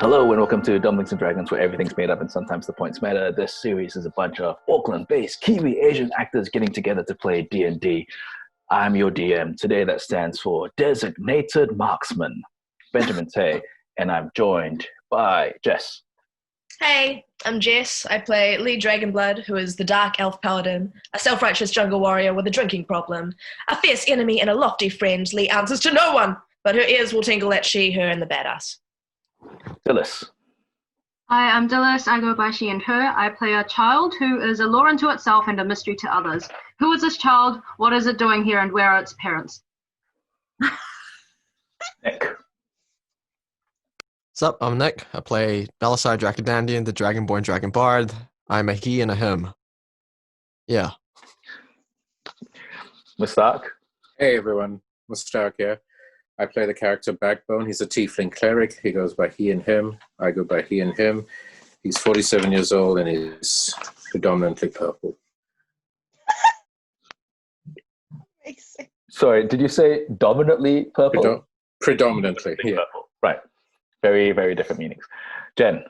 Hello and welcome to Dumplings and Dragons, where everything's made up and sometimes the points matter. This series is a bunch of Auckland-based Kiwi-Asian actors getting together to play D&D. I'm your DM. Today that stands for Designated Marksman, Benjamin Tay, and I'm joined by Jess. Hey, I'm Jess. I play Lee Dragonblood, who is the Dark Elf Paladin, a self-righteous jungle warrior with a drinking problem, a fierce enemy and a lofty friend. Lee answers to no one, but her ears will tingle at she, her, and the badass. Dilys. Hi, I'm Dilys. I go by she and her. I play a child who is a lore unto itself and a mystery to others. Who is this child? What is it doing here? And where are its parents? Nick. What's up? I'm Nick. I play Balasar Dracodandian, the Dragonborn Dragon Bard. I'm a he and a him. Yeah. Mustaq. Hey everyone, Mustaq here. I play the character Backbone. He's a tiefling cleric. He goes by he and him. I go by he and him. He's 47 years old and he's predominantly purple. Sorry, did you say dominantly purple? Predominantly, yeah. Purple. Right. Very, very different meanings. Jen.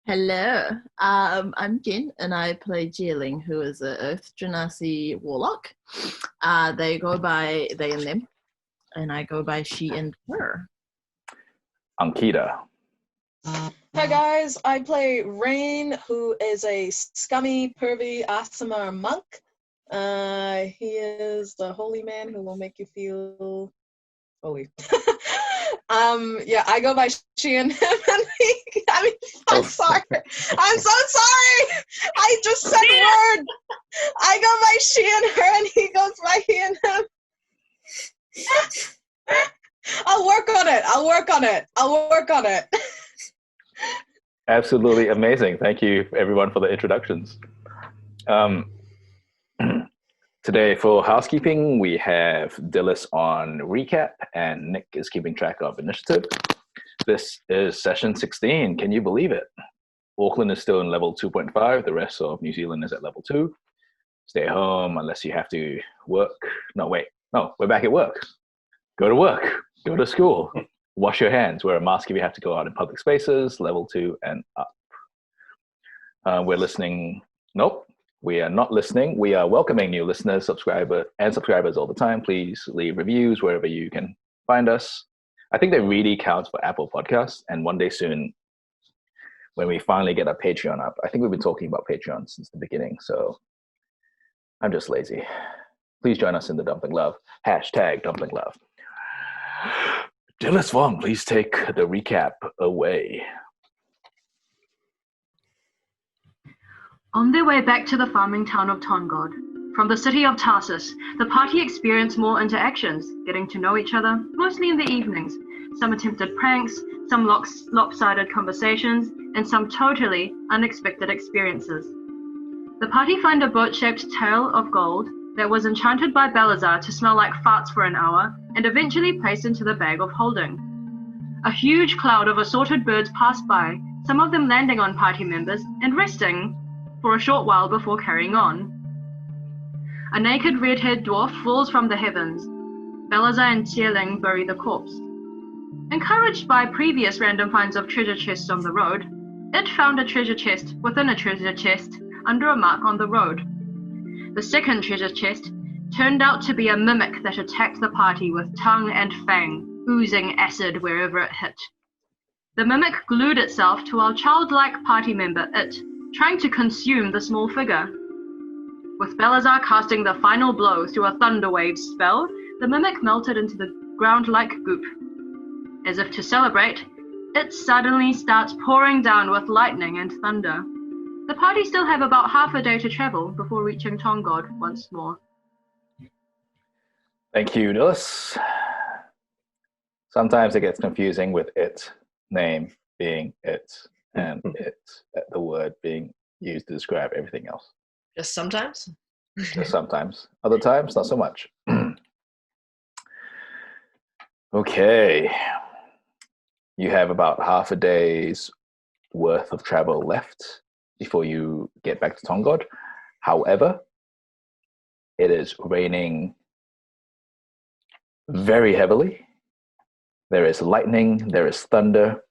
Hello, I'm Jen, and I play Zie Ling, who is an Earth Genasi warlock. They go by they and them, and I go by she and her. Ankita. Hi guys, I play Rain, who is a scummy, pervy, Asama monk. He is the holy man who will make you feel holy. I go by she and him, and I'm sorry. I'm so sorry. I just said a word. I go by she and her, and he goes by he and him. I'll work on it. Absolutely amazing. Thank you, everyone, for the introductions. Today, for housekeeping, we have Dilys on recap, and Nick is keeping track of initiative. This is session 16. Can you believe it? Auckland is still in level 2.5. The rest of New Zealand is at level 2. Stay home unless you have to work. No, we're back at work. Go to work. Go to school. Wash your hands. Wear a mask if you have to go out in public spaces, level 2 and up. We're listening. Nope. We are not listening. We are welcoming new listeners, subscribers all the time. Please leave reviews wherever you can find us. I think that really counts for Apple Podcasts. And one day soon, when we finally get our Patreon up, I think we've been talking about Patreon since the beginning. So I'm just lazy. Please join us in the Dumpling Love. #Dumpling Love. Dilys Fong, please take the recap away. On their way back to the farming town of Tongod, from the city of Tarsus, the party experienced more interactions, getting to know each other, mostly in the evenings. Some attempted pranks, some lopsided conversations, and some totally unexpected experiences. The party find a boat-shaped tail of gold that was enchanted by Balasar to smell like farts for an hour, and eventually placed into the bag of holding. A huge cloud of assorted birds passed by, some of them landing on party members and resting for a short while before carrying on. A naked red-haired dwarf falls from the heavens. Balasar and Zie Ling bury the corpse. Encouraged by previous random finds of treasure chests on the road, it found a treasure chest within a treasure chest under a mark on the road. The second treasure chest turned out to be a mimic that attacked the party with tongue and fang, oozing acid wherever it hit. The mimic glued itself to our childlike party member, It, trying to consume the small figure. With Balasar casting the final blow through a thunderwave spell, the mimic melted into the ground like goop. As if to celebrate, it suddenly starts pouring down with lightning and thunder. The party still have about half a day to travel before reaching Tongod once more. Thank you, Dilys. Sometimes it gets confusing with it name being it and the word being used to describe everything else. Just sometimes? Just sometimes. Other times, not so much. Okay. You have about half a day's worth of travel left before you get back to Tongod. However, it is raining very heavily There is lightning. There is thunder.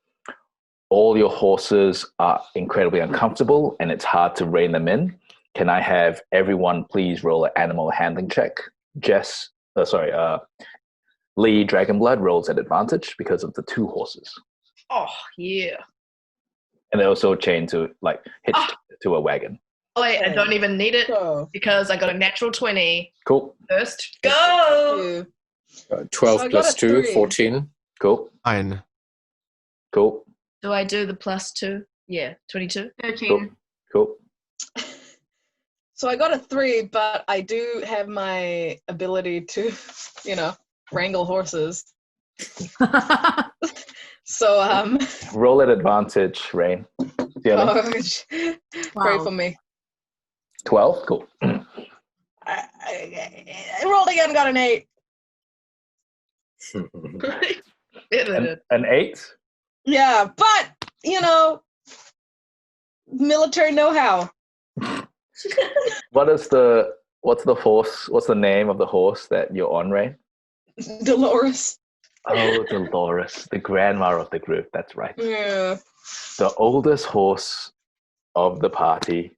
All your horses are incredibly uncomfortable, and it's hard to rein them in. Can I have everyone please roll an animal handling check? Lee Dragonblood rolls at advantage because of the 2 horses. Oh, yeah. And they're also chained to, hitched to a wagon. Oh, wait, I don't even need it So, because I got a natural 20. Cool. First, go! 12 So I plus got a 2, 3. 14. Cool. 9. Cool. Do I do the +2? Yeah, 22. 13. Cool. So I got a 3, but I do have my ability to, wrangle horses. So Roll at advantage, Rain. pray for me. 12? Cool. I rolled again, got an 8. An 8? Yeah, but military know-how. What's the horse? What's the name of the horse that you're on, Rain? Dolores. Oh, Dolores, the grandma of the group. That's right. Yeah. The oldest horse of the party.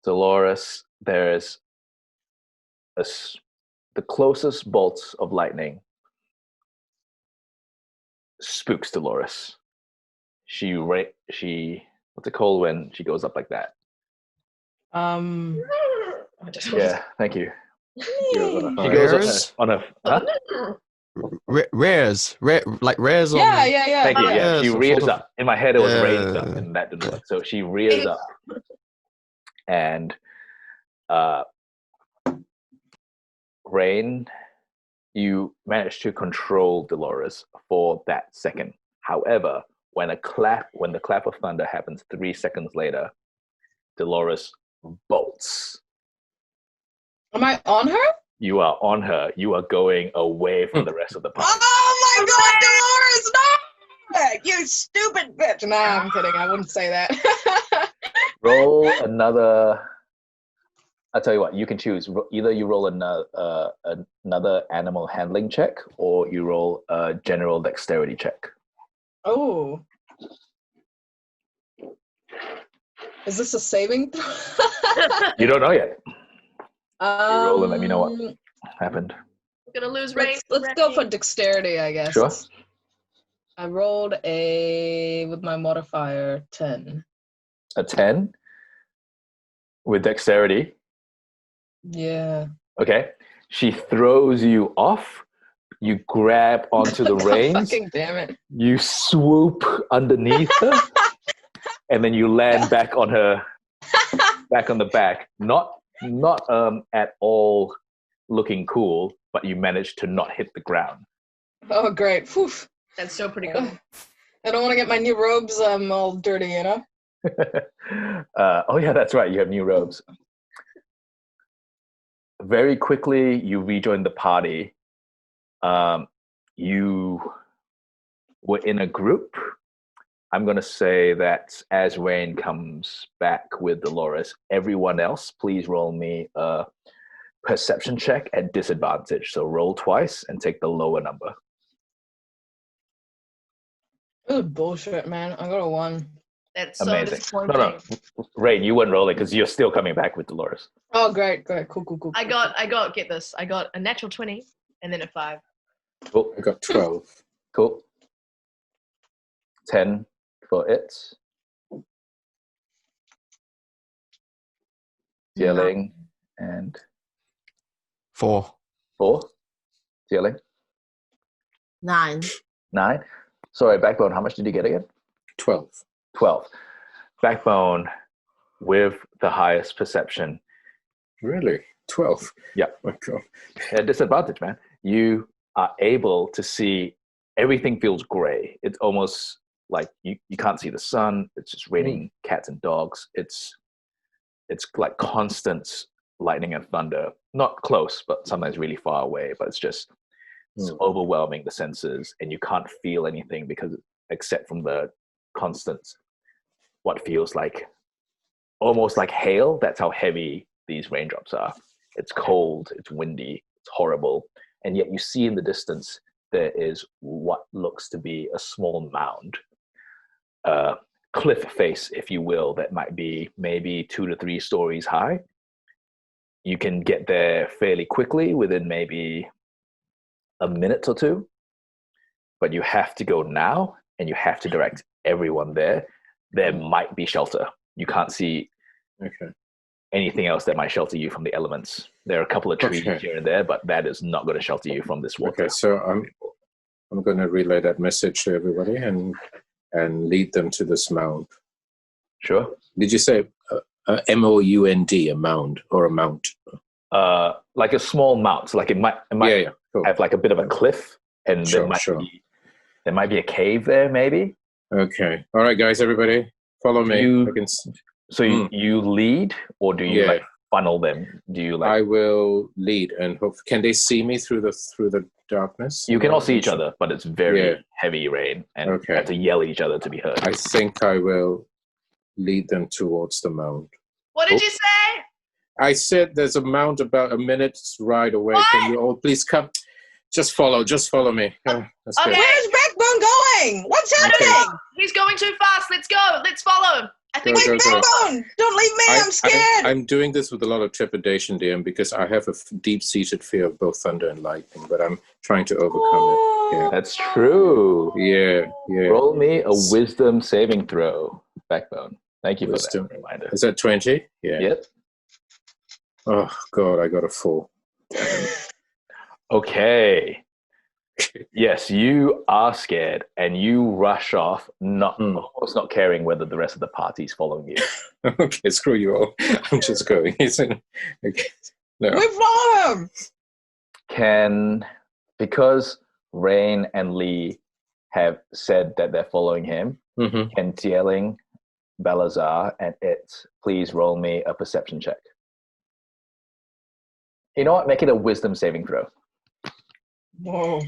Dolores, there's the closest bolts of lightning spooks Dolores. She what's it called when she goes up like that? Yeah, thank you. She goes on a huh? Rares. Rares on... Yeah. Thank you. Yeah, she so rears sort of- up. In my head, it was raised up, Yeah. and that didn't work. So she rears up, and Rain, you managed to control Dolores for that second. However, when the clap of thunder happens 3 seconds later, Dolores bolts. Am I on her? You are on her. You are going away from the rest of the party. Oh my God, Dolores! No! You stupid bitch! Nah, I'm kidding. I wouldn't say that. Roll another. I'll tell you what. You can choose. Either you roll another animal handling check, or you roll a general dexterity check. Oh. Is this a saving throw? You don't know yet. You roll and let me know what happened. I'm gonna lose Rain. Let's go for dexterity, I guess. Sure. I rolled with my modifier 10. A 10 with dexterity. Yeah. Okay. She throws you off. You grab onto the reins. Fucking damn it. You swoop underneath her, and then you land back on her, back on the back. Not at all looking cool, but you managed to not hit the ground. Oh, great. Whew. That's so pretty cool. I don't want to get my new robes all dirty, Oh yeah, that's right. You have new robes. Very quickly, you rejoin the party. You were in a group. I'm going to say that as Rain comes back with Dolores, everyone else, please roll me a perception check at disadvantage. So roll twice and take the lower number. Oh, bullshit, man. I got a 1. That's so Amazing. disappointing. No. Rain, you weren't rolling because you're still coming back with Dolores. Oh, great. Cool. I got, get this. I got a natural 20 and then a 5. Cool. I got 12. Cool. 10 for it. Zie Ling and 4. 4. Zie Ling. 9. 9. Sorry, Backbone, how much did you get again? 12. 12. Backbone with the highest perception. Really? 12? Yeah. My God. At disadvantage, man. You are able to see everything feels gray. It's almost like you can't see the sun. It's just raining cats and dogs. It's like constant lightning and thunder. Not close, but sometimes really far away. But it's overwhelming the senses, and you can't feel anything because except from the constant, what feels like almost like hail. That's how heavy these raindrops are. It's cold. It's windy. It's horrible. And yet you see in the distance there is what looks to be a small mound, cliff face, if you will, that might be maybe 2 to 3 stories high. You can get there fairly quickly, within maybe a minute or two, but you have to go now, and you have to direct everyone there. There might be shelter. You can't see anything else that might shelter you from the elements. There are a couple of trees here and there, but that is not going to shelter you from this water. Okay, so I'm going to relay that message to everybody and lead them to this mound. Sure. Did you say MOUND, a mound or a mount? Like a small mount. So like it might cool. have like a bit of a cliff, and there might be a cave there, maybe. Okay. All right, guys, everybody, follow me. You lead, or do you like funnel them? Do you like? I will lead, and hope. Can they see me through the darkness? You can all see each other, but it's very heavy rain, and you have to yell at each other to be heard. I think I will lead them towards the mound. What did you say? I said there's a mound about a minute's ride away. What? Can you all please come? Just follow me. Okay. Where's Backbone going? What's happening? He's going too fast. Let's go. Let's follow him. I think Backbone! Don't leave me. I'm scared. I'm doing this with a lot of trepidation, DM, because I have a deep-seated fear of both thunder and lightning, but I'm trying to overcome it. Yeah. That's true. Yeah. Roll me a wisdom saving throw, Backbone. Thank you for that reminder. Is that 20? Yeah. Yep. Oh, God, I got a 4. Okay. Yes, you are scared, and you rush off, not caring whether the rest of the party's following you. Okay, screw you all. I'm just going. Okay. No. We follow him. Because Rain and Lee have said that they're following him, can Zie Ling, Balasar, and It please roll me a perception check? You know what? Make it a wisdom saving throw. Whoa.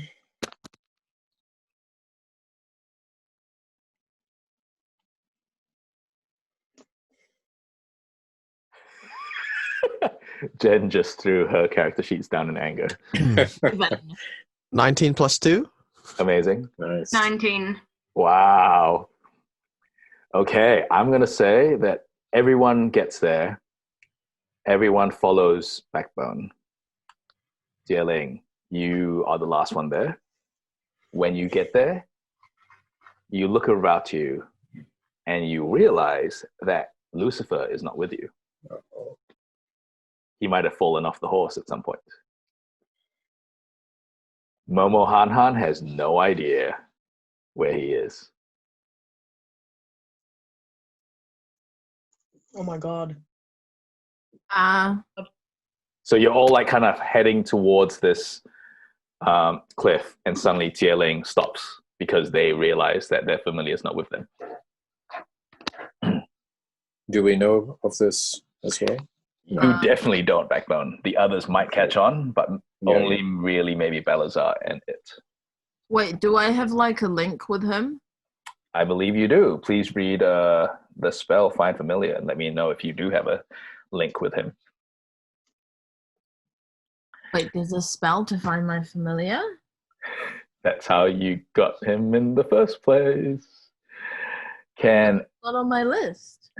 Jen just threw her character sheets down in anger. 19 plus 2. Amazing. Nice. 19. Wow. Okay, I'm going to say that everyone gets there. Everyone follows Backbone. Zie Ling, you are the last one there. When you get there, you look about you and you realize that Lucifer is not with you. Uh-oh. He might have fallen off the horse at some point. Momo Han has no idea where he is. Oh my God. So you're all like kind of heading towards this cliff, and suddenly Zie Ling stops because they realize that their familiar is not with them. Do we know of this as well? You definitely don't, Backbone. The others might catch on, but only really maybe Balasar and It. Wait, do I have like a link with him? I believe you do. Please read the spell Find Familiar and let me know if you do have a link with him. Wait, there's a spell to find my familiar? That's how you got him in the first place. Not on my list.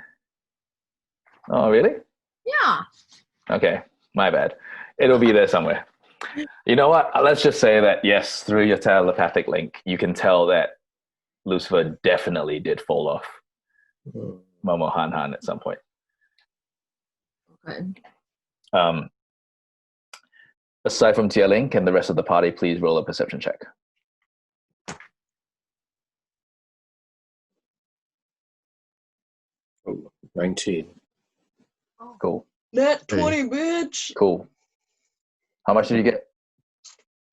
Oh, really? Yeah. Okay, my bad. It'll be there somewhere. You know what? Let's just say that, yes, through your telepathic link, you can tell that Lucifer definitely did fall off Momo Han at some point. Okay. Aside from Zie Ling, can the rest of the party please roll a perception check? Oh, 19. Cool. Net 20, bitch. Cool. How much did you get?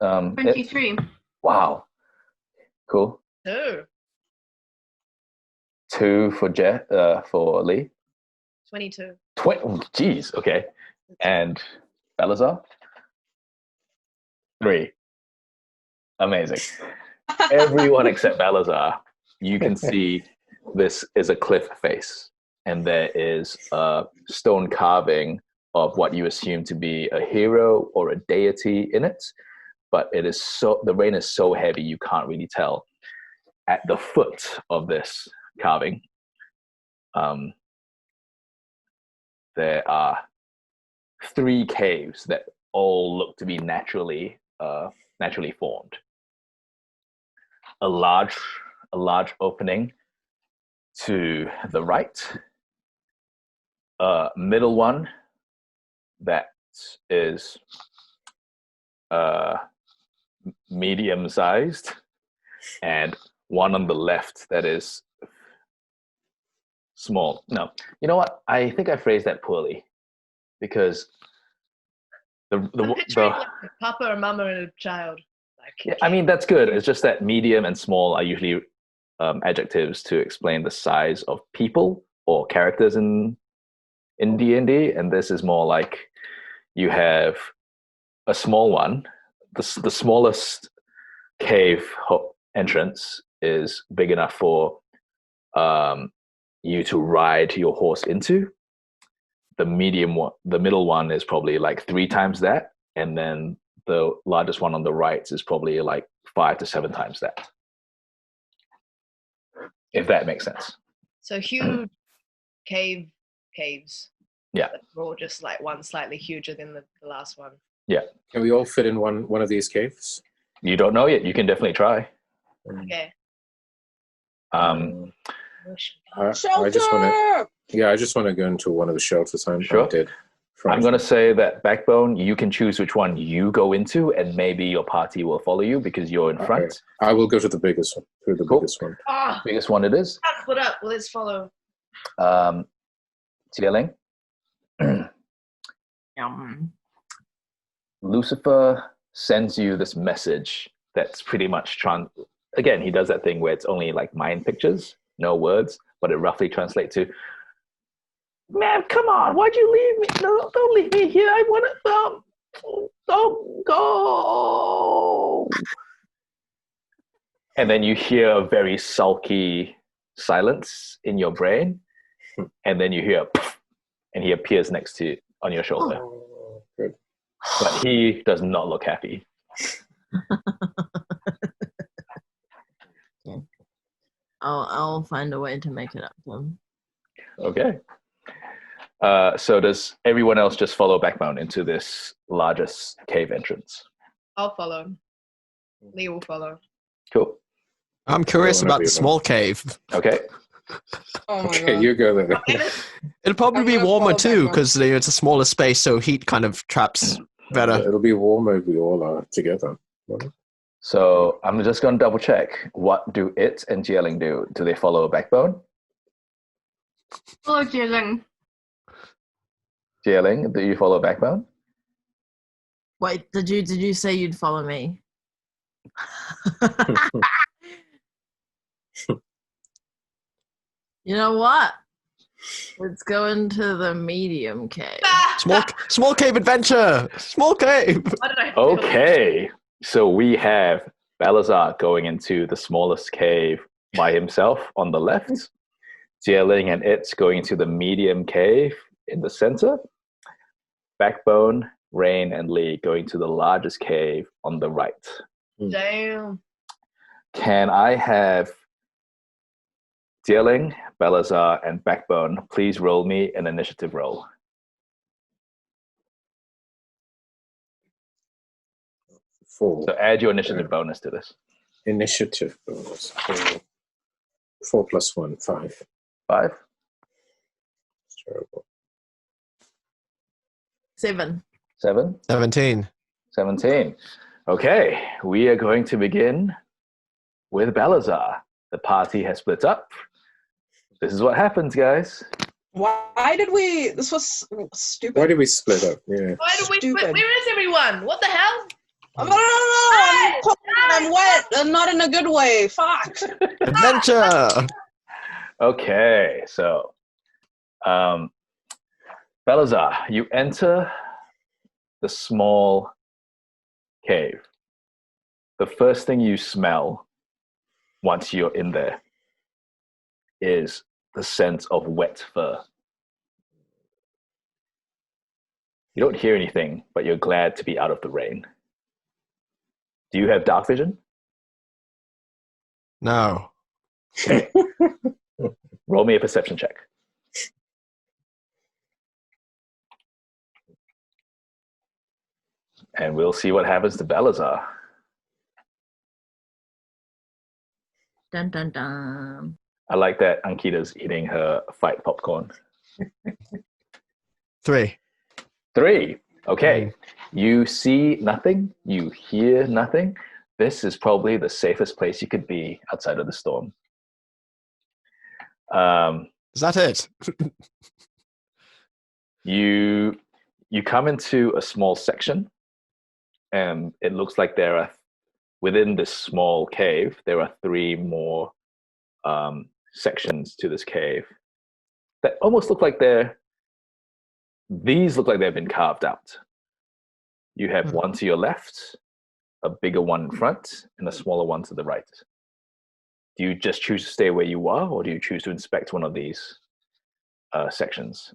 23. Wow. Cool. Oh, 2 for for Lee. 22. 20. Jeez. Okay. And Balasar? 3. Amazing. Everyone except Balasar, you can see this is a cliff face, and there is a stone carving of what you assume to be a hero or a deity in it. but the rain is so heavy you can't really tell. At the foot of this carving, there are 3 caves that all look to be naturally formed. A large opening to the right, a middle one that is medium-sized, and one on the left that is small. No, you know what? I think I phrased that poorly, because I'm picturing like a papa or mama and a child. Yeah, I mean, that's good. It's just that medium and small are usually adjectives to explain the size of people or characters in D&D, and this is more like you have a small one. The smallest cave entrance is big enough for you to ride your horse into. The middle one is probably like 3 times that, and then the largest one on the right is probably like 5 to 7 times that, if that makes sense. So huge caves. Yeah. We're all just like one slightly huger than the last one. Yeah. Can we all fit in one of these caves? You don't know yet. You can definitely try. Okay. I just want to go into one of the shelters. Sure. I did. I'm going to say that Backbone, you can choose which one you go into, and maybe your party will follow you because you're in front. Okay. I will go to the biggest one. Biggest one. Biggest one it is. Split up. Well, let's follow. Zie Ling. Lucifer sends you this message that's pretty much again, he does that thing where it's only like mind pictures, no words, but it roughly translates to, "Man, come on, why'd you leave me? No, don't leave me here. I want to don't go." And then you hear a very sulky silence in your brain, and then you hear poof, and he appears next to you on your shoulder. Oh, good. But he does not look happy. Okay. I'll find a way to make it up to him. Okay. So does everyone else just follow Backbone into this largest cave entrance? I'll follow. Lee will follow. Cool. I'm curious about the small cave. Okay. Oh my Okay, God. you go there. It'll probably I'm be gonna warmer follow too, Backbone. because it's a smaller space, so heat kind of traps better. It'll be warmer if we all are together. So I'm just going to double check. What do It and Zie Ling do? Do they follow Backbone? Hello, Zie Ling. Zie Ling, do you follow Backbone? Wait, did you say you'd follow me? You know what? Let's go into the medium cave. Small cave adventure. Small cave. Why did I Okay. So we have Balasar going into the smallest cave by himself on the left. Zie Ling and It going into the medium cave in the center. Backbone, Rain, and Lee going to the largest cave on the right. Damn. Can I have Zie Ling, Balasar, and Backbone please roll me an initiative roll? Four. So add your initiative bonus to this. Initiative bonus. 4 plus 1, 5. 5? It's terrible. 7. 7? 17. 17. Okay, we are going to begin with Balasar. The party has split up. This is what happens, guys. Why did we? This was stupid. Why did we split up? Yeah. Why do we Stupid. split? Where is everyone? What the hell? No, I'm cold, I'm wet, and not in a good way. Fuck. Adventure. Okay, so Balasar, you enter the small cave. The first thing you smell once you're in there is the scent of wet fur. You don't hear anything, but you're glad to be out of the rain. Do you have dark vision? No. Okay. Roll me a perception check. And we'll see what happens to Balasar. Dun dun dun. I like that Ankita's eating her fight popcorn. 3. 3. Okay. You see nothing. You hear nothing. This is probably the safest place you could be outside of the storm. Is that it? You come into a small section, and it looks like there are, within this small cave, there are 3 more sections to this cave that almost look like these look like they've been carved out. You have one to your left, a bigger one in front, and a smaller one to the right. Do you just choose to stay where you are, or do you choose to inspect one of these sections?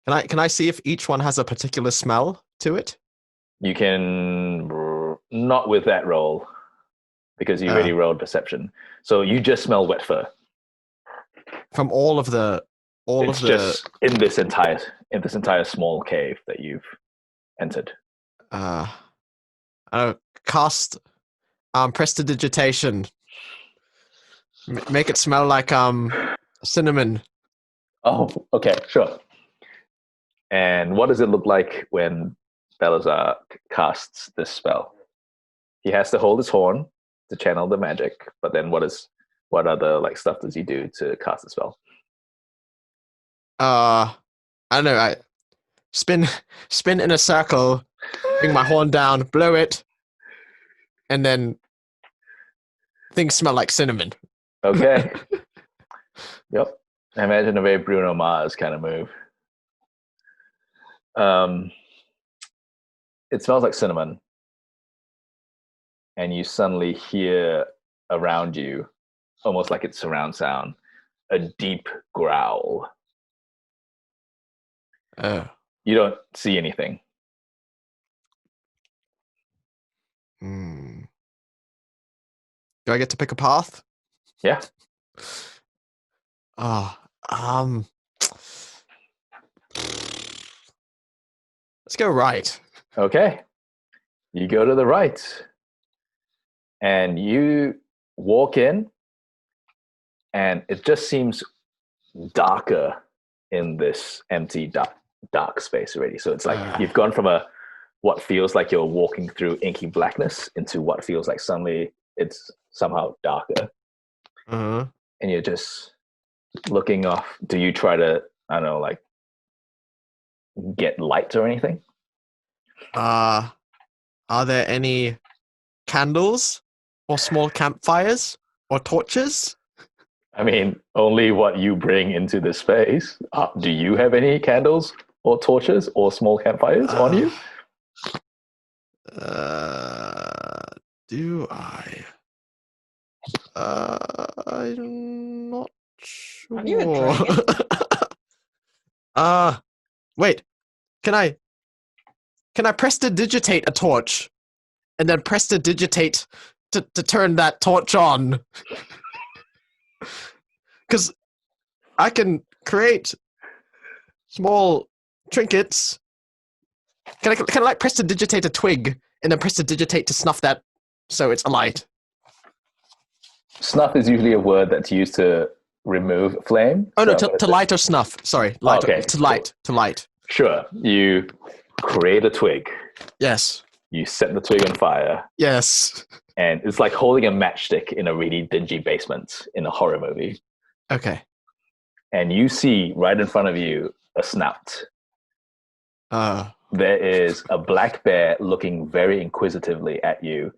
Can I see if each one has a particular smell to it? You can not with that roll, because you already rolled perception. So you just smell wet fur. From it's just in this entire small cave that you've entered. Cast prestidigitation. Make it smell like cinnamon. Oh, okay, sure. And what does it look like when Balasar casts this spell? He has to hold his horn to channel the magic, but then what other stuff does he do to cast the spell? I don't know. I spin in a circle, bring my horn down, blow it, and then things smell like cinnamon. Okay. Yep. I imagine a very Bruno Mars kind of move. It smells like cinnamon, and you suddenly hear around you, almost like it's surround sound, a deep growl. You don't see anything. Do I get to pick a path? Yeah. Let's go right. Okay. You go to the right, and you walk in, and it just seems darker in this empty, dark space already. So it's like you've gone from what feels like you're walking through inky blackness into what feels like suddenly it's somehow darker. Uh-huh. And you're just looking off. Do you try to, I don't know, get light or anything? Are there any candles or small campfires or torches? I mean, only what you bring into this space. Do you have any candles or torches or small campfires on you? Do I? I'm not sure. Are you a dragon? Wait. Can I prestidigitate a torch and then prestidigitate to turn that torch on? Because I can create small trinkets. Can I prestidigitate a twig and then prestidigitate to snuff that so it's alight? Snuff is usually a word that's used to remove flame. Oh no, to light or snuff. Sorry, light. Okay, to light. To light. Sure. You create a twig. Yes. You set the twig on fire. Yes. And it's like holding a matchstick in a really dingy basement in a horror movie. Okay. And you see right in front of you a snout. There is a black bear looking very inquisitively at you.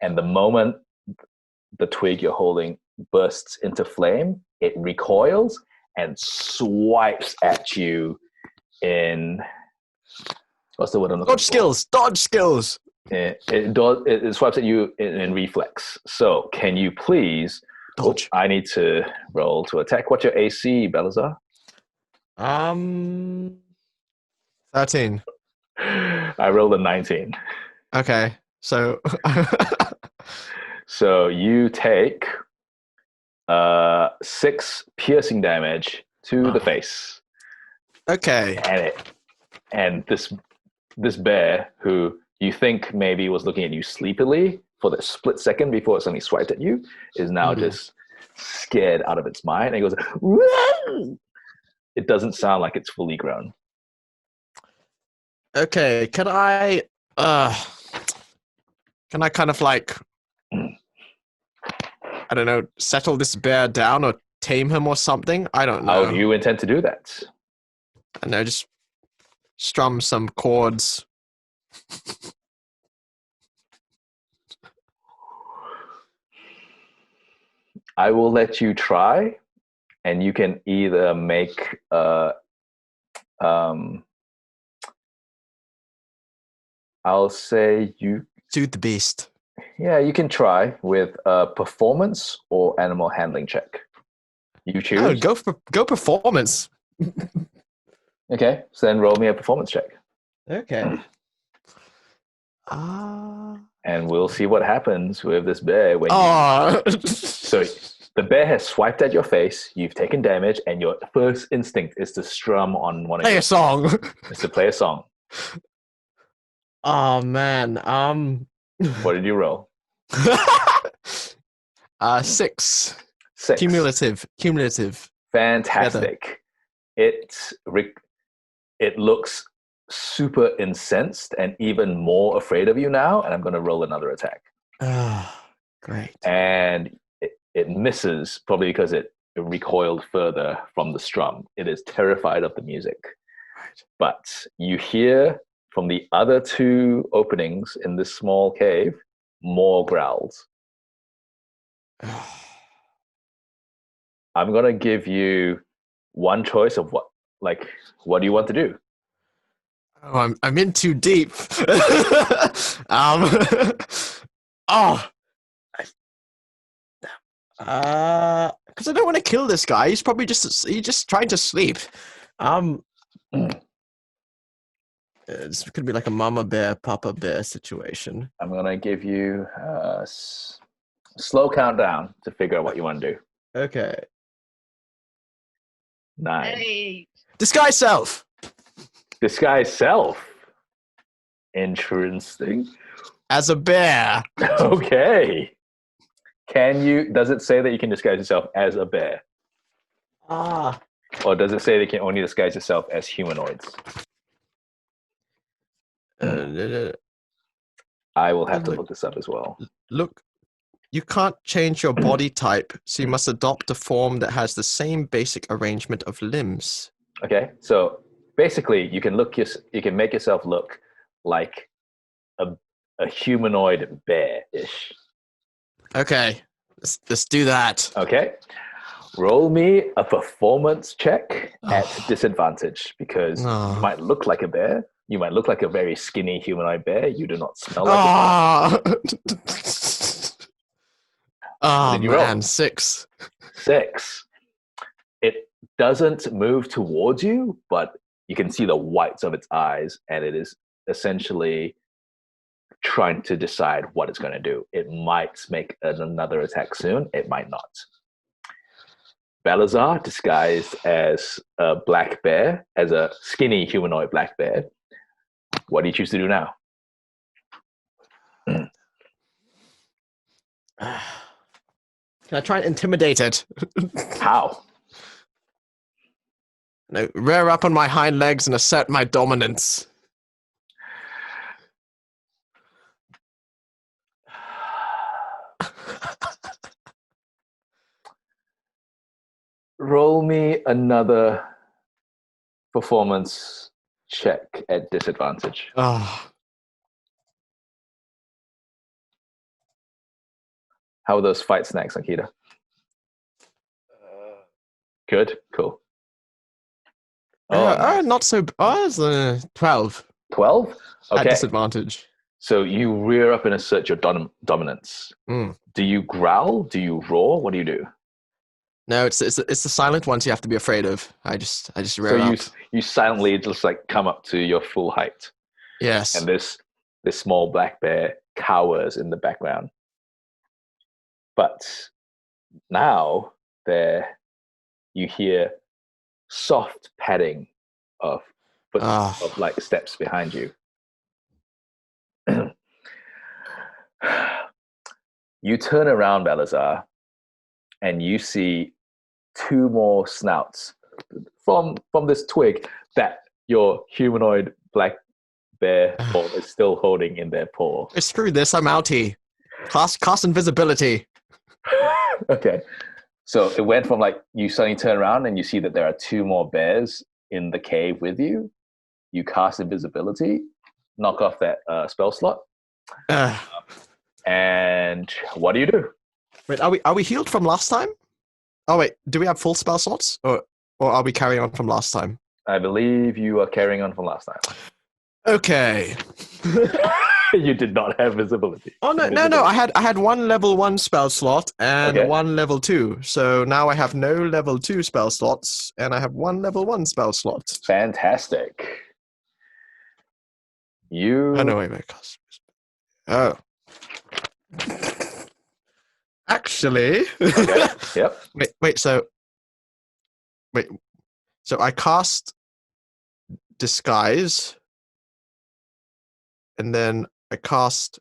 And the moment the twig you're holding bursts into flame, it recoils and swipes at you in... What's the word I'm looking for? Dodge skills. It swipes at you in reflex. So can you please... Dodge. I need to roll to attack. What's your AC, Balasar? 13. I rolled a 19. Okay. So So you take 6 piercing damage to the face, okay. and this bear, who you think maybe was looking at you sleepily for the split second before it suddenly swiped at you, is now just scared out of its mind, and it goes, "Whoa!" It doesn't sound like it's fully grown. Okay, can I kind of like, I don't know, settle this bear down or tame him or something? I don't know. How do you intend to do that? I don't know, just strum some chords. I will let you try, and you can either make I'll say you Soothe the beast. you can try with a performance or animal handling check. You choose. Oh, go performance. Okay, so then roll me a performance check, Okay. and we'll see what happens with this bear when So the bear has swiped at your face, you've taken damage, and your first instinct is to strum on one of Play your a song. is to play a song. Oh man. What did you roll? 6. 6. Cumulative. Fantastic. It looks super incensed and even more afraid of you now, and I'm going to roll another attack. Great. And it misses, probably because it recoiled further from the strum. It is terrified of the music. Right. But you hear from the other 2 openings in this small cave more growls. I'm going to give you one choice of what do you want to do? Oh, I'm in too deep. Because I don't want to kill this guy. He's probably just trying to sleep. This could be like a mama bear, papa bear situation. I'm going to give you a slow countdown to figure out what you want to do. Okay. 9. Hey. Disguise self. Disguise self. Interesting. As a bear. Okay. Does it say that you can disguise yourself as a bear? Or does it say that you can only disguise yourself as humanoids? I will have to look this up as well. Look, you can't change your body type, so you must adopt a form that has the same basic arrangement of limbs. Okay, so basically, you can make yourself look like a humanoid bear-ish. Okay, let's do that. Okay, roll me a performance check at disadvantage, because you might look like a bear. You might look like a very skinny humanoid bear. You do not smell like a bear. Oh Did you roll? man, 6. 6. It doesn't move towards you, but you can see the whites of its eyes, and it is essentially trying to decide what it's going to do. It might make another attack soon. It might not. Balasar, disguised as a black bear, as a skinny humanoid black bear. What do you choose to do now? Can I try and intimidate it? How? No, rear up on my hind legs and assert my dominance. Roll me another performance check at disadvantage. Oh. How are those fight snacks, Ankita? Good? Cool. Nice. Not so... it's 12. 12? At Okay. disadvantage. So you rear up and assert your dominance. Mm. Do you growl? Do you roar? What do you do? No, it's the silent ones you have to be afraid of. I just rear So up. you silently just like come up to your full height. Yes. And this small black bear cowers in the background. But now you hear soft padding of of like steps behind you. You turn around, Balasar, and you see two more snouts from this twig that your humanoid black bear form is still holding in their paw. Screw this, I'm outie. Cast invisibility. Okay. So it went from like you suddenly turn around and you see that there are two more bears in the cave with you. You cast invisibility, knock off that spell slot. And what do? Wait, are we healed from last time? Oh wait, do we have full spell slots, or are we carrying on from last time? I believe you are carrying on from last time. Okay. You did not have visibility. Oh no! I had one level 1 spell slot and one level 2. So now I have no level 2 spell slots, and I have one level 1 spell slot. Fantastic. Oh no! Wait, oh. Actually. Okay. Yep. So I cast disguise, and then I cast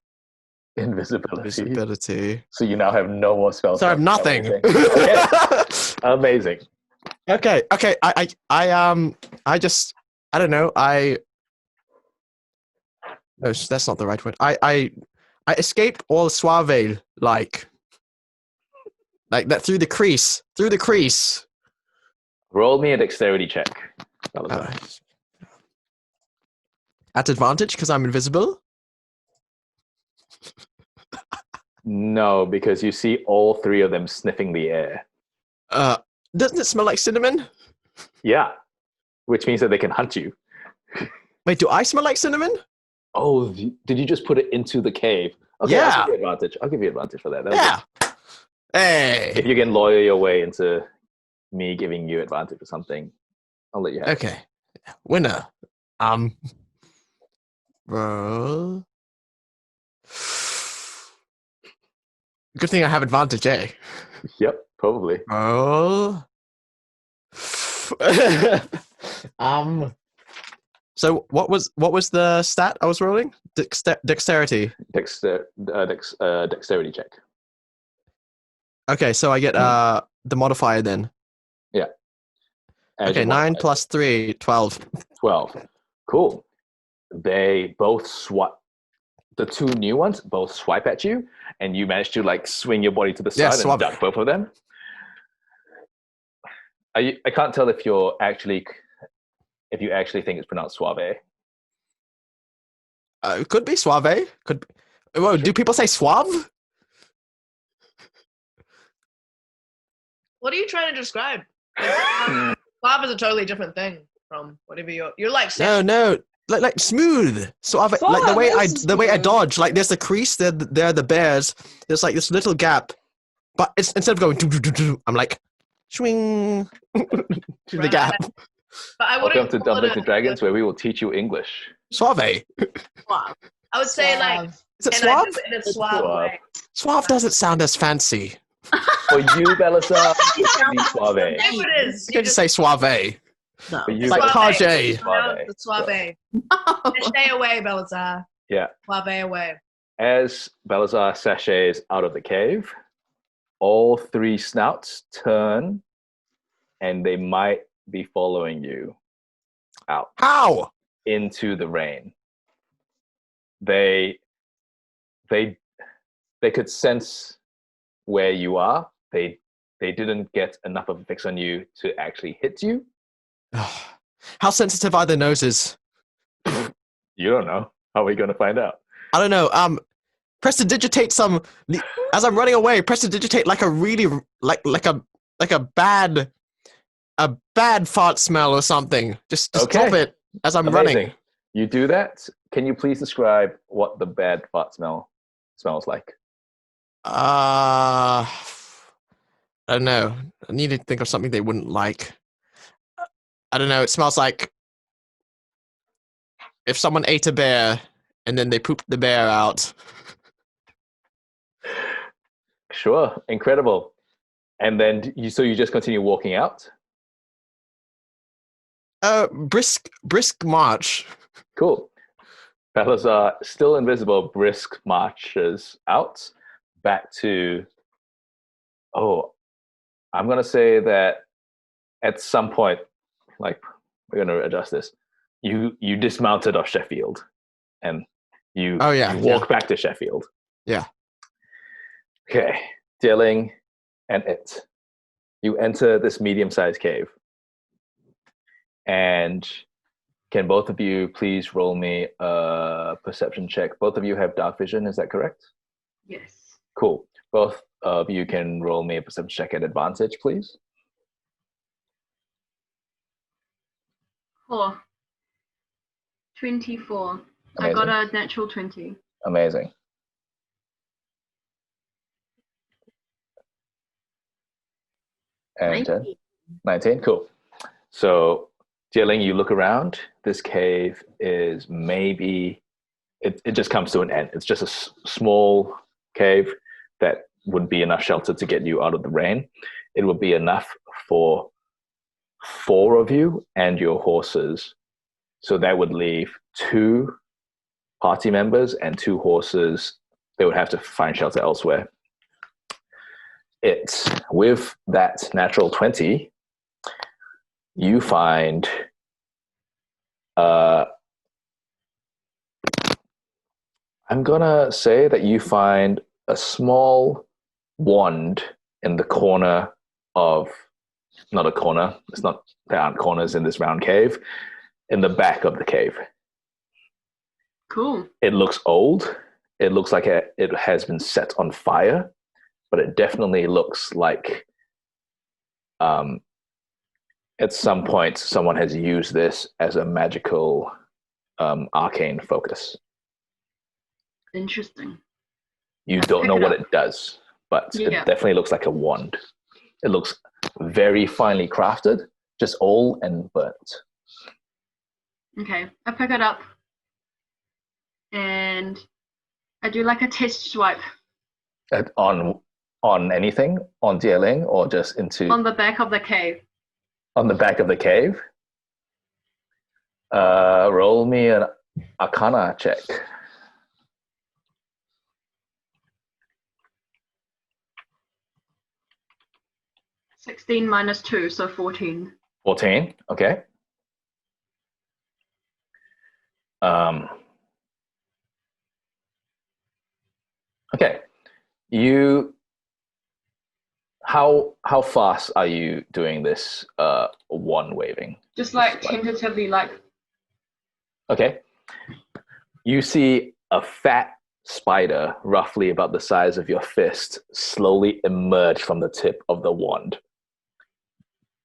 invisibility. So you now have no more spells. So I have nothing. Amazing. Okay. I don't know. No, that's not the right word. I escaped all suave like that through the crease. Roll me a dexterity check. At advantage because I'm invisible? No, because you see all three of them sniffing the air. Doesn't it smell like cinnamon? Yeah, which means that they can hunt you. Wait, do I smell like cinnamon? Oh, did you just put it into the cave? Okay, yeah. I'll give you advantage for that. Yeah. Hey. If you can lawyer your way into me giving you advantage or something, I'll let you have it. Winner. Roll. Good thing I have advantage, eh? Yep, probably. Roll. So what was the stat I was rolling? Dexterity. Dexterity check. Okay, so I get the modifier then. Yeah. Okay, 9 plus 3, 12. 12. Cool. They both the two new ones both swipe at you, and you manage to like swing your body to the side and duck both of them. I can't tell if you actually think it's pronounced suave. It could be suave. Could. Well, do people say suave? What are you trying to describe? Suave is a totally different thing from whatever you're like. No, like smooth. Suave, like the way I dodge. Like there's a crease. There are the bears. There's like this little gap, but it's instead of going, I'm like, swing through the gap. But I Welcome to Dumplings and Dragons, where we will teach you English. Suave. I would say like. Is it suave? In a suave way. Suave doesn't sound as fancy. For you, Balasar, it's suave. It is. You can just say suave. No. For you, like Kage. Suave. Stay away, Balasar. Yeah. Suave away. As Balasar sachets out of the cave, all three snouts turn, and they might be following you out. How? Into the rain. They could sense where you are. They didn't get enough of a fix on you to actually hit you. How sensitive are their noses? You don't know. How are we going to find out? I don't know. Prestidigitate some. As I'm running away, prestidigitate like a really like a bad fart smell or something. Just stop it as I'm running. You do that. Can you please describe what the bad fart smells like? I don't know. I need to think of something they wouldn't like. I don't know. It smells like if someone ate a bear and then they pooped the bear out. Sure, incredible. And then so you just continue walking out? Brisk march. Cool. Balasar, still invisible, brisk marches out back to. Oh, I'm gonna say that at some point, like we're gonna adjust this. You dismounted off Sheffield, and you walk back to Sheffield. Yeah. Okay, Zie Ling and it. You enter this medium-sized cave, and can both of you please roll me a perception check? Both of you have dark vision, is that correct? Yes. Cool. Both of you can roll me a perception check at advantage, please. 4. 24. Amazing. I got a natural 20. Amazing. And 19, cool. So, Zie Ling, you look around. This cave is maybe, it just comes to an end. It's just a small cave that would be enough shelter to get you out of the rain. It would be enough for 4 of you and your horses. So that would leave 2 party members and 2 horses. They would have to find shelter elsewhere. It's with that natural 20, you find I'm gonna say that you find a small wand in the corner of, not a corner, it's not, there aren't corners in this round cave, in the back of the cave. Cool. It looks old. It looks like it has been set on fire, but it definitely looks like at some point someone has used this as a magical arcane focus. Interesting. You don't know what it does, but it definitely looks like a wand. It looks very finely crafted, just old and burnt. Okay, I pick it up and I do like a test swipe. On anything? On Zie Ling or just into? On the back of the cave. On the back of the cave? Roll me an Arcana check. 16 minus 2, so 14. 14, okay. Okay. How fast are you doing this wand waving? Just like tentatively, like. Okay. You see a fat spider, roughly about the size of your fist, slowly emerge from the tip of the wand.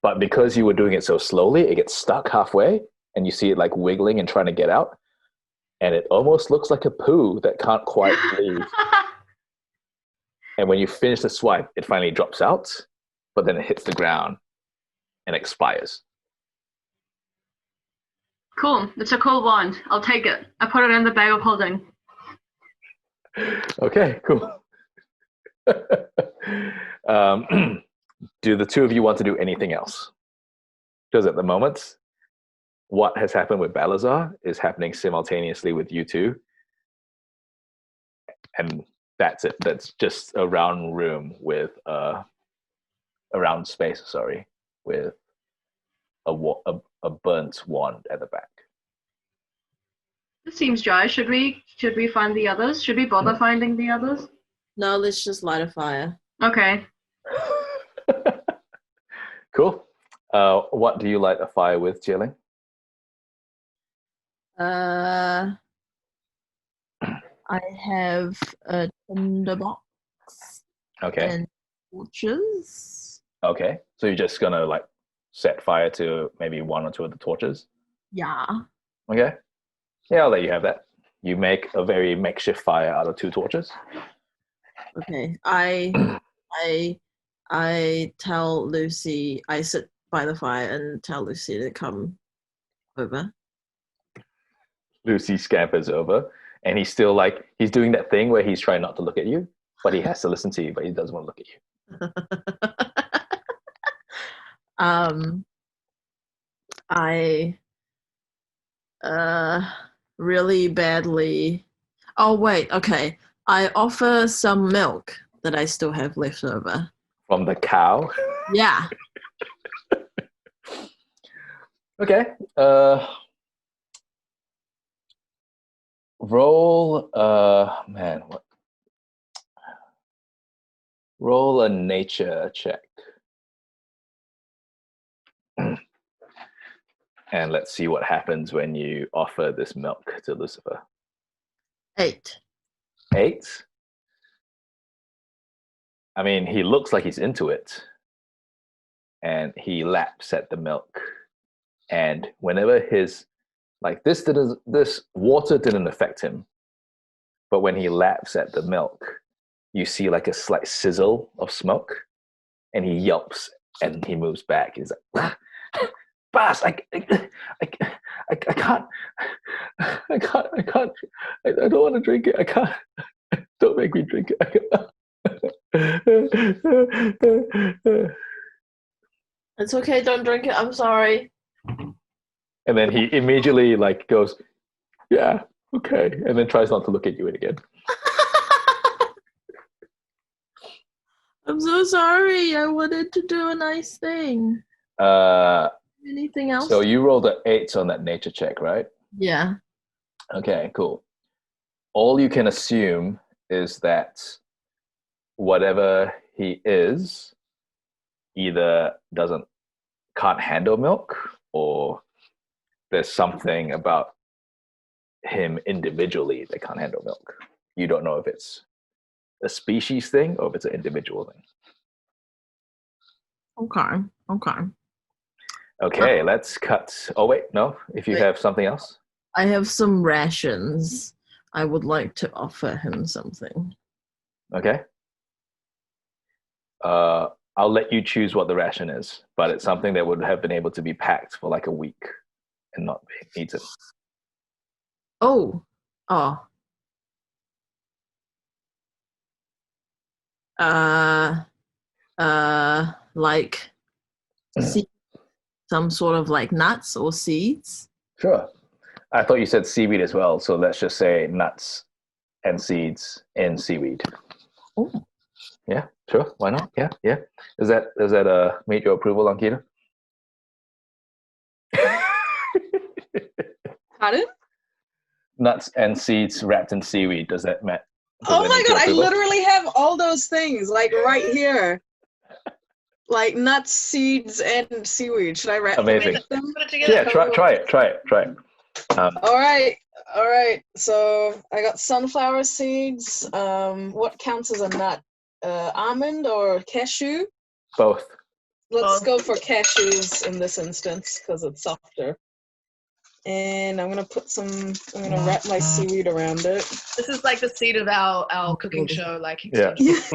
But because you were doing it so slowly, it gets stuck halfway, and you see it like wiggling and trying to get out. And it almost looks like a poo that can't quite leave. And when you finish the swipe, it finally drops out, but then it hits the ground and expires. Cool. It's a cool wand. I'll take it. I put it in the bag of holding. Okay, cool. Do the 2 of you want to do anything else? Because at the moment, what has happened with Balasar is happening simultaneously with you 2. And that's it. That's just a round room with a round space, with a burnt wand at the back. It seems dry. Should we find the others? Should we bother finding the others? No, let's just light a fire. Okay. Cool. What do you light a fire with, Zie Ling? I have a tinderbox. Okay. And torches. Okay. So you're just gonna like set fire to maybe 1 or 2 of the torches? Yeah. Okay. Yeah, I'll let you have that. You make a very makeshift fire out of 2 torches. Okay. I tell Lucy, I sit by the fire and tell Lucy to come over. Lucy scampers over, and he's still like, he's doing that thing where he's trying not to look at you. But he has to listen to you, but he doesn't want to look at you. I really badly. Oh wait, okay. I offer some milk that I still have left over. From the cow? Yeah. Okay. Roll man, what? Roll a nature check. And let's see what happens when you offer this milk to Lucifer. 8. 8? I mean, he looks like he's into it. And he laps at the milk. And whenever his, like this water didn't affect him. But when he laps at the milk, you see like a slight sizzle of smoke. And he yelps and he moves back. He's like, Boss, I can't, I don't want to drink it. I can't. Don't make me drink it. It's okay, don't drink it. I'm sorry. And then he immediately like goes, yeah, okay. And then tries not to look at you again. I'm so sorry. I wanted to do a nice thing. Anything else? So you rolled an 8 on that nature check, right? Yeah. Okay, cool. All you can assume is that whatever he is either can't handle milk, or there's something about him individually that can't handle milk. You don't know if it's a species thing or if it's an individual thing. Okay. Okay, let's cut. Oh, wait, no. If you have something else. I have some rations. I would like to offer him something. Okay. I'll let you choose what the ration is, but it's something that would have been able to be packed for like a week and not be eaten. Oh. Like some sort of like nuts or seeds. Sure. I thought you said seaweed as well, so let's just say nuts and seeds in seaweed. Oh. Yeah, sure. Why not? Yeah. Does that meet your approval, Ankita? Pardon? Nuts and seeds wrapped in seaweed. Does that meet? Oh my god, I literally have all those things like right here. Like nuts, seeds, and seaweed. Should I wrap Amazing. them? Put it together. Yeah, try it. All right. So I got sunflower seeds. What counts as a nut? Almond or cashew? Both. Let's go for cashews in this instance because it's softer. And I'm gonna wrap my seaweed around it. This is like the seed of our cooking show. Like, Yeah. This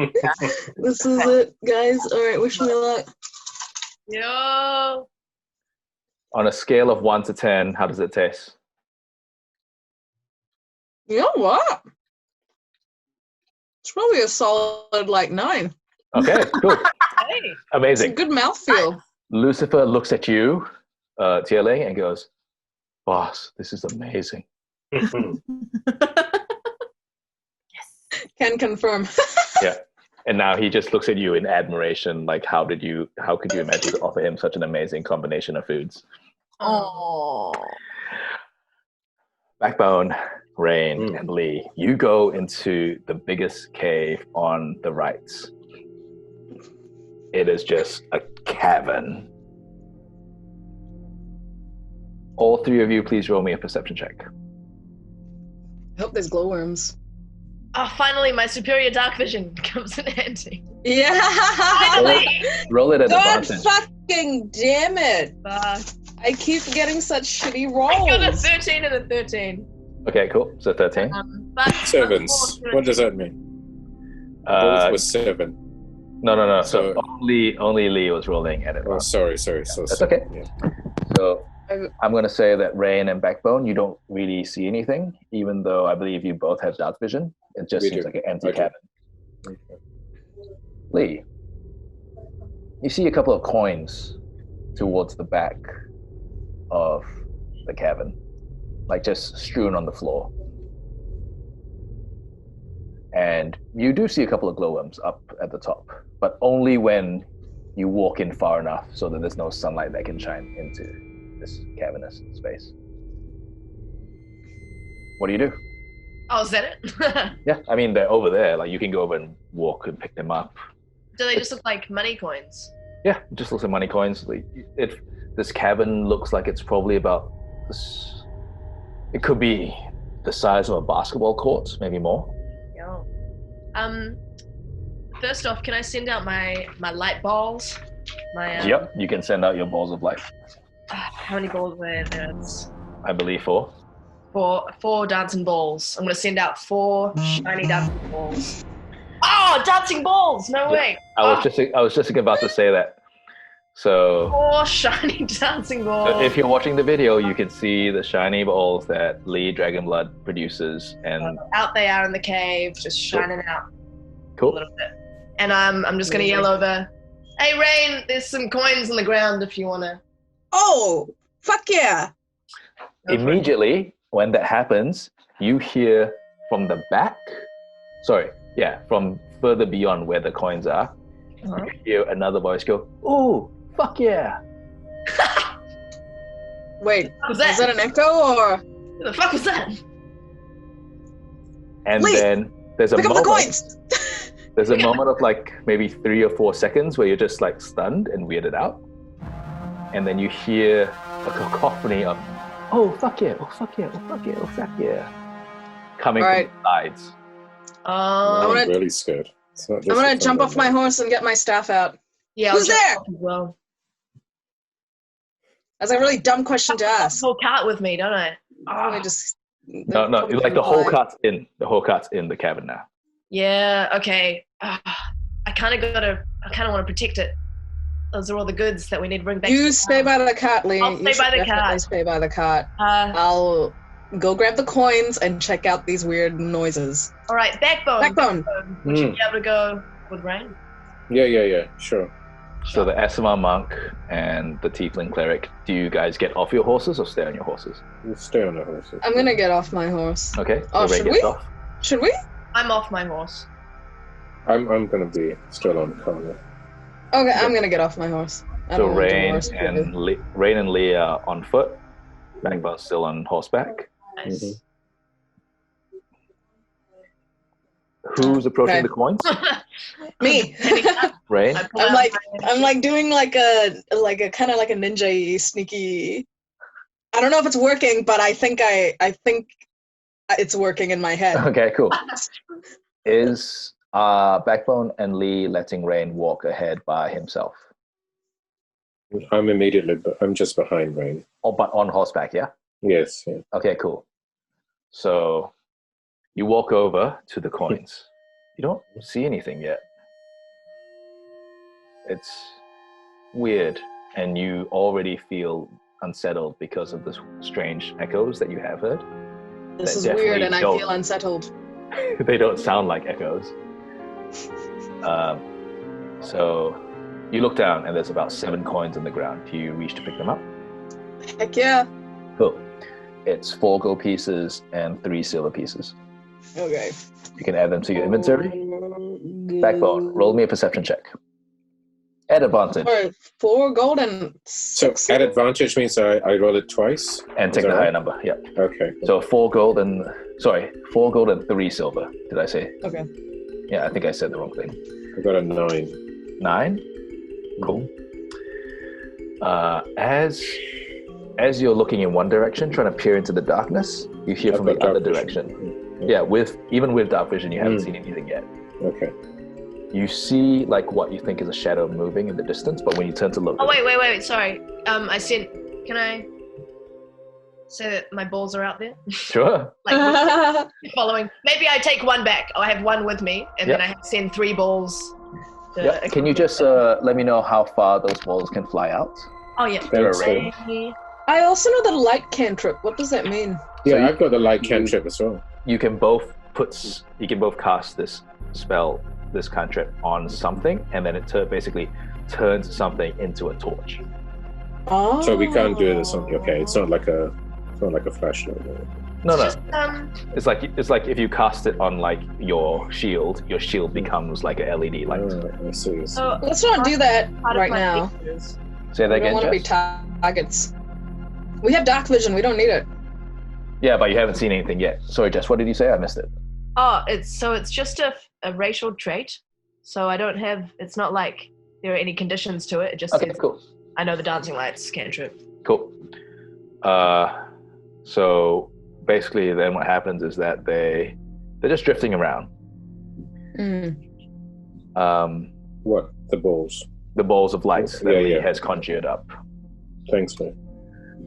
is it, guys. All right, wish me luck. Yo. On a scale of 1 to 10, how does it taste? You know what? It's probably a solid like 9. Okay, cool. Hey. It's Amazing. a good mouthfeel. Lucifer looks at you, Zie Ling, and goes, "Boss, this is amazing." Can confirm. Yeah. And now he just looks at you in admiration, like how could you imagine to offer him such an amazing combination of foods? Oh. Backbone, Rain, and Lee, you go into the biggest cave on the right. It is just a cavern. All 3 of you, please roll me a perception check. I hope there's glowworms. Oh, finally, my superior dark vision comes in handy. Yeah. Roll it at God advantage. fucking damn it. Fuck. I keep getting such shitty I got a rolls. 13 and a 13. Okay, cool. So 13. But Sevens. What does that mean? Both was 7. No. So- So only Lee was rolling at Oh, advantage. sorry. So That's 7. okay. Yeah. So I'm going to say that Rain and Backbone, you don't really see anything, even though I believe you both have dark vision. It just We seems do. like an empty I do. cabin. Lee, you see a couple of coins towards the back of the cavern, like just strewn on the floor. And you do see a couple of glowworms up at the top, but only when you walk in far enough so that there's no sunlight that can shine into this cavernous space. What do you do? Oh, is that it? Yeah, I mean, they're over there. Like, you can go over and walk and pick them up. Do they just look like money coins? Yeah, it just looks like money coins. Like, this cavern looks like it's probably about this. It could be the size of a basketball court, maybe more. Yeah. First off, can I send out my light balls? Yep, you can send out your balls of light. How many balls were there? I believe 4. Four dancing balls. I'm gonna send out 4 shiny dancing balls. Oh, dancing balls! No way. I was just about to say that. So 4 shiny dancing balls. So if you're watching the video, you can see the shiny balls that Lee Dragonblood produces, and out they are in the cave, just shining out a cool. little bit. And I'm just gonna yell over, "Hey, Rain, there's some coins on the ground if you wanna." Oh, fuck yeah! Immediately when that happens, you hear from the back. From further beyond where the coins are, you hear another voice go, "Oh, fuck yeah!" Wait, was that an echo or? What the fuck was that? And Lee, then there's a pick up moment. the coins. There's a moment of like maybe 3 or 4 seconds where you're just like stunned and weirded out, and then you hear a cacophony of, "Oh fuck yeah! Oh fuck yeah! Oh fuck yeah! Oh fuck yeah!" coming from the sides. I'm really scared. I'm gonna jump off my horse and get my staff out. Yeah, who's there? Well, that's a really dumb question to ask. The whole cart with me, don't I? No, like the whole cart's in the cavern now. Yeah. Okay. I kind of want to protect it. Those are all the goods that we need to bring back. You stay by the cart, Lee. I'll stay by the cart. Stay by the cart. I'll go grab the coins and check out these weird noises. All right, Backbone. Would you be able to go with Rain? Yeah, sure. So the SMR monk and the Tiefling cleric, do you guys get off your horses or stay on your horses? We'll stay on the horses. I'm gonna get off my horse. Okay. Oh, so should we? off. Should we? I'm off my horse. I'm gonna be still on the corner. Okay, I'm gonna get off my horse. So Rain and Lee are on foot. Backbone's still on horseback. Nice. Mm-hmm. Who's approaching the coins? Me. Rain. I'm like doing like a kind of like a ninja sneaky. I don't know if it's working, but I think it's working in my head. Okay, cool. Is Backbone and Lee letting Rain walk ahead by himself? I'm just behind Rain. Oh, but on horseback, yeah? Yes. Yeah. Okay, cool. So you walk over to the coins. You don't see anything yet. It's weird, and you already feel unsettled because of the strange echoes that you have heard. This is weird, and I feel unsettled. They don't sound like echoes. So you look down, and there's about 7 coins on the ground. Do you reach to pick them up? Heck yeah. Cool. It's 4 gold pieces and 3 silver pieces. Okay. You can add them to your inventory. Backbone, roll me a perception check. At advantage. 4 gold and 6 So at advantage means I roll it twice? And take the higher number, yep. Okay. So 4 gold and 3 silver, did I say? Okay. Yeah, I think I said the wrong thing. I got a 9. 9? Cool. As you're looking in one direction, trying to peer into the darkness, you hear from the other direction. Yeah, even with dark vision, you haven't seen anything yet. Okay. You see like what you think is a shadow moving in the distance, but when you turn to look... Oh, wait, sorry. Can I say that my balls are out there? Sure. Like, following. Maybe I take 1 back. I have 1 with me, and then I send 3 balls. Can you just let me know how far those balls can fly out? Oh, yeah. I also know the light cantrip. What does that mean? Yeah, I've got the light cantrip as well. You can both cast this spell this cantrip on something, and then it basically turns something into a torch. Oh. So we can't do this on. Okay, it's not like a flashlight. No, no. Just, It's like if you cast it on like your shield becomes like a LED light. I see. so Let's not do that part of right my now. features- Say that We don't again, want to be Jess? targets. We have dark vision. We don't need it. Yeah, but you haven't seen anything yet. Sorry, Jess, what did you say? I missed it. Oh, it's just a racial trait. So I don't have. It's not like there are any conditions to it. It just Okay, says, cool. I know the dancing lights cantrip. Cool. So basically then what happens is that they're just drifting around. What? The balls. The balls of lights that Yeah, Lee yeah. has conjured up. Thanks, man.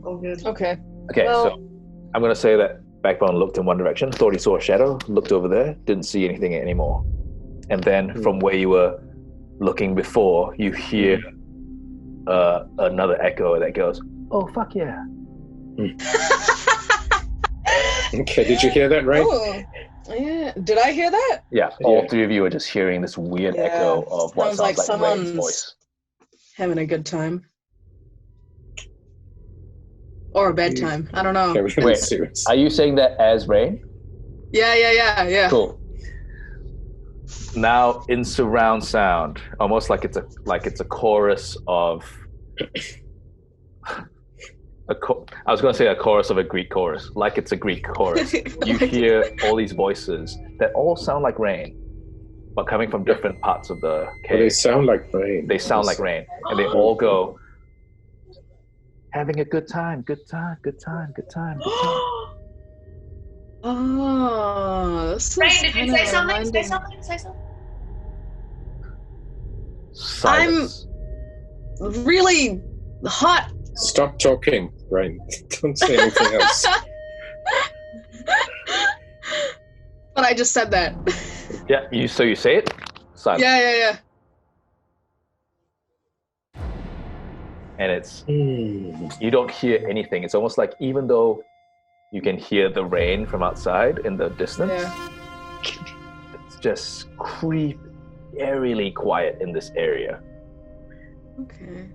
Oh, good. Okay. Okay, Well- so I'm going to say that Backbone looked in one direction, thought he saw a shadow, looked over there, didn't see anything anymore. And then from where you were looking before, you hear another echo that goes, "Oh, fuck yeah." Okay, did you hear that, right? Oh, yeah. Did I hear that? Yeah, all Yeah. three of you are just hearing this weird Yeah, echo of what sounds sounds like like Rain's someone's- voice. Having a good time. Or a bad time. I don't know. Okay, we're really Wait, serious. Are you saying that as Rain? Yeah. Cool. Now in surround sound, almost like it's a chorus of I was going to say a chorus of a Greek chorus, like it's a Greek chorus. You hear all these voices that all sound like Rain, but coming from different parts of the Well, they cave. sound like rain. They sound like Rain, and they all go, "Having a good time, good time, good time, good time, good time." Oh, this Rain, is did you kinda say something? Say reminding- something? Say something? Silence. Really hot. Stop talking, Rain. Don't say anything else. But I just said that. Yeah, you say it. Silence. Yeah. And it's you don't hear anything. It's almost like even though you can hear the rain from outside in the distance, Yeah. it's just eerily quiet in this area. Okay.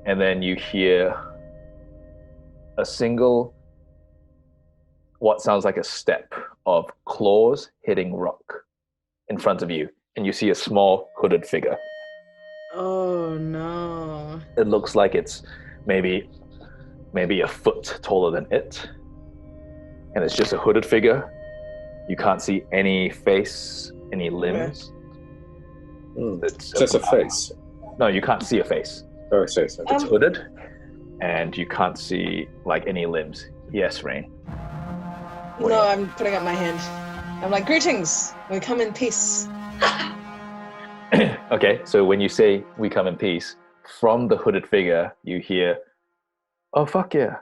And then you hear a single, what sounds like a step of claws hitting rock in front of you. And you see a small hooded figure. Oh no. It looks like it's maybe a foot taller than it. And it's just a hooded figure. You can't see any face, any limbs. It's Just a face. No, you can't see a face. Oh, I say so. It's hooded, and you can't see like any limbs. Yes, Rain. What No, do I'm putting up my hand. I'm like, greetings. We come in peace. Okay, so when you say "we come in peace," from the hooded figure, you hear, "Oh fuck yeah!"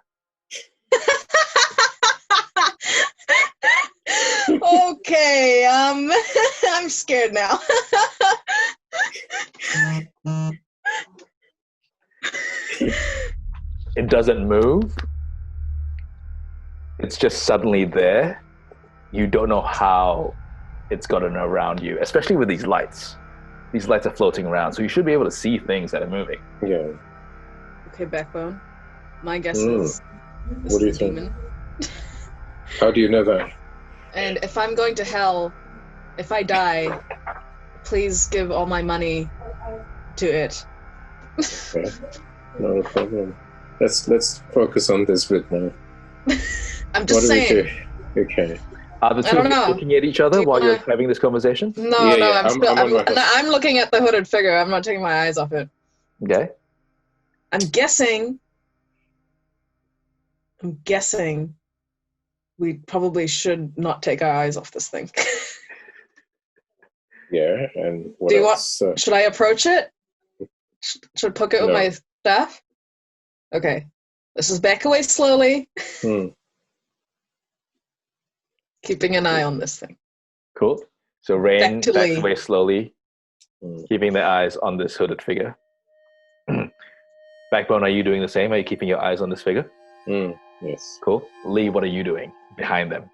Okay, I'm scared now. It doesn't move. It's just suddenly there. You don't know how it's gotten around you, especially with these lights. These lights are floating around, so you should be able to see things that are moving. Yeah. Okay, Backbone. My guess is this What do you is a think? demon. How do you know that? And if I'm going to hell, if I die, please give all my money to it. Okay. No problem. Let's focus on this bit now. I'm just what do saying. we do? Okay. Are the I two don't of you know. looking at each other Do you while you're wanna- having this conversation? No, Yeah, no, yeah, I'm I'm still. on my phone. I'm looking at the hooded figure. I'm not taking my eyes off it. Okay. I'm guessing we probably should not take our eyes off this thing. Yeah, and what Do you else? Should I approach it? Should I poke it with No. my staff? Okay. Let's just back away slowly, keeping an eye on this thing. Cool. So Rain Back to backs Lee. away slowly, Mm. keeping their eyes on this hooded figure. Backbone, are you doing the same? Are you keeping your eyes on this figure? Yes. Cool. Lee, what are you doing behind them?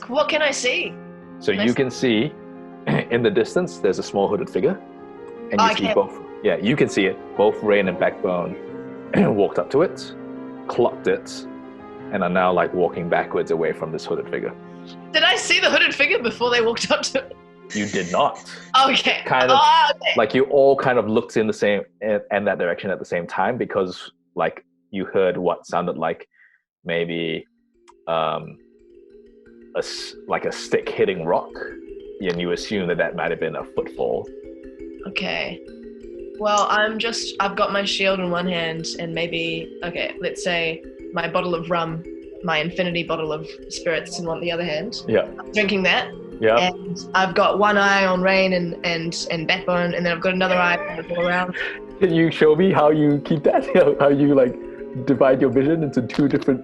What can I see? So you can see in the distance, there's a small hooded figure. And you see both. Yeah, you can see it. Both Rain and Backbone walked up to it, clocked it, and are now like walking backwards away from this hooded figure. Did I see the hooded figure before they walked up to it? You did not. Okay. Kind of okay. like you all kind of looked in the same and that direction at the same time because like you heard what sounded like maybe a stick hitting rock, and you assume that might have been a footfall. Okay. Well, I've got my shield in one hand and maybe, let's say my bottle of rum, my infinity bottle of spirits in the other hand. Yeah. I'm drinking that. Yeah. And I've got one eye on Rain and Backbone, and then I've got another eye all around. Can you show me how you keep that? How you like divide your vision into two different...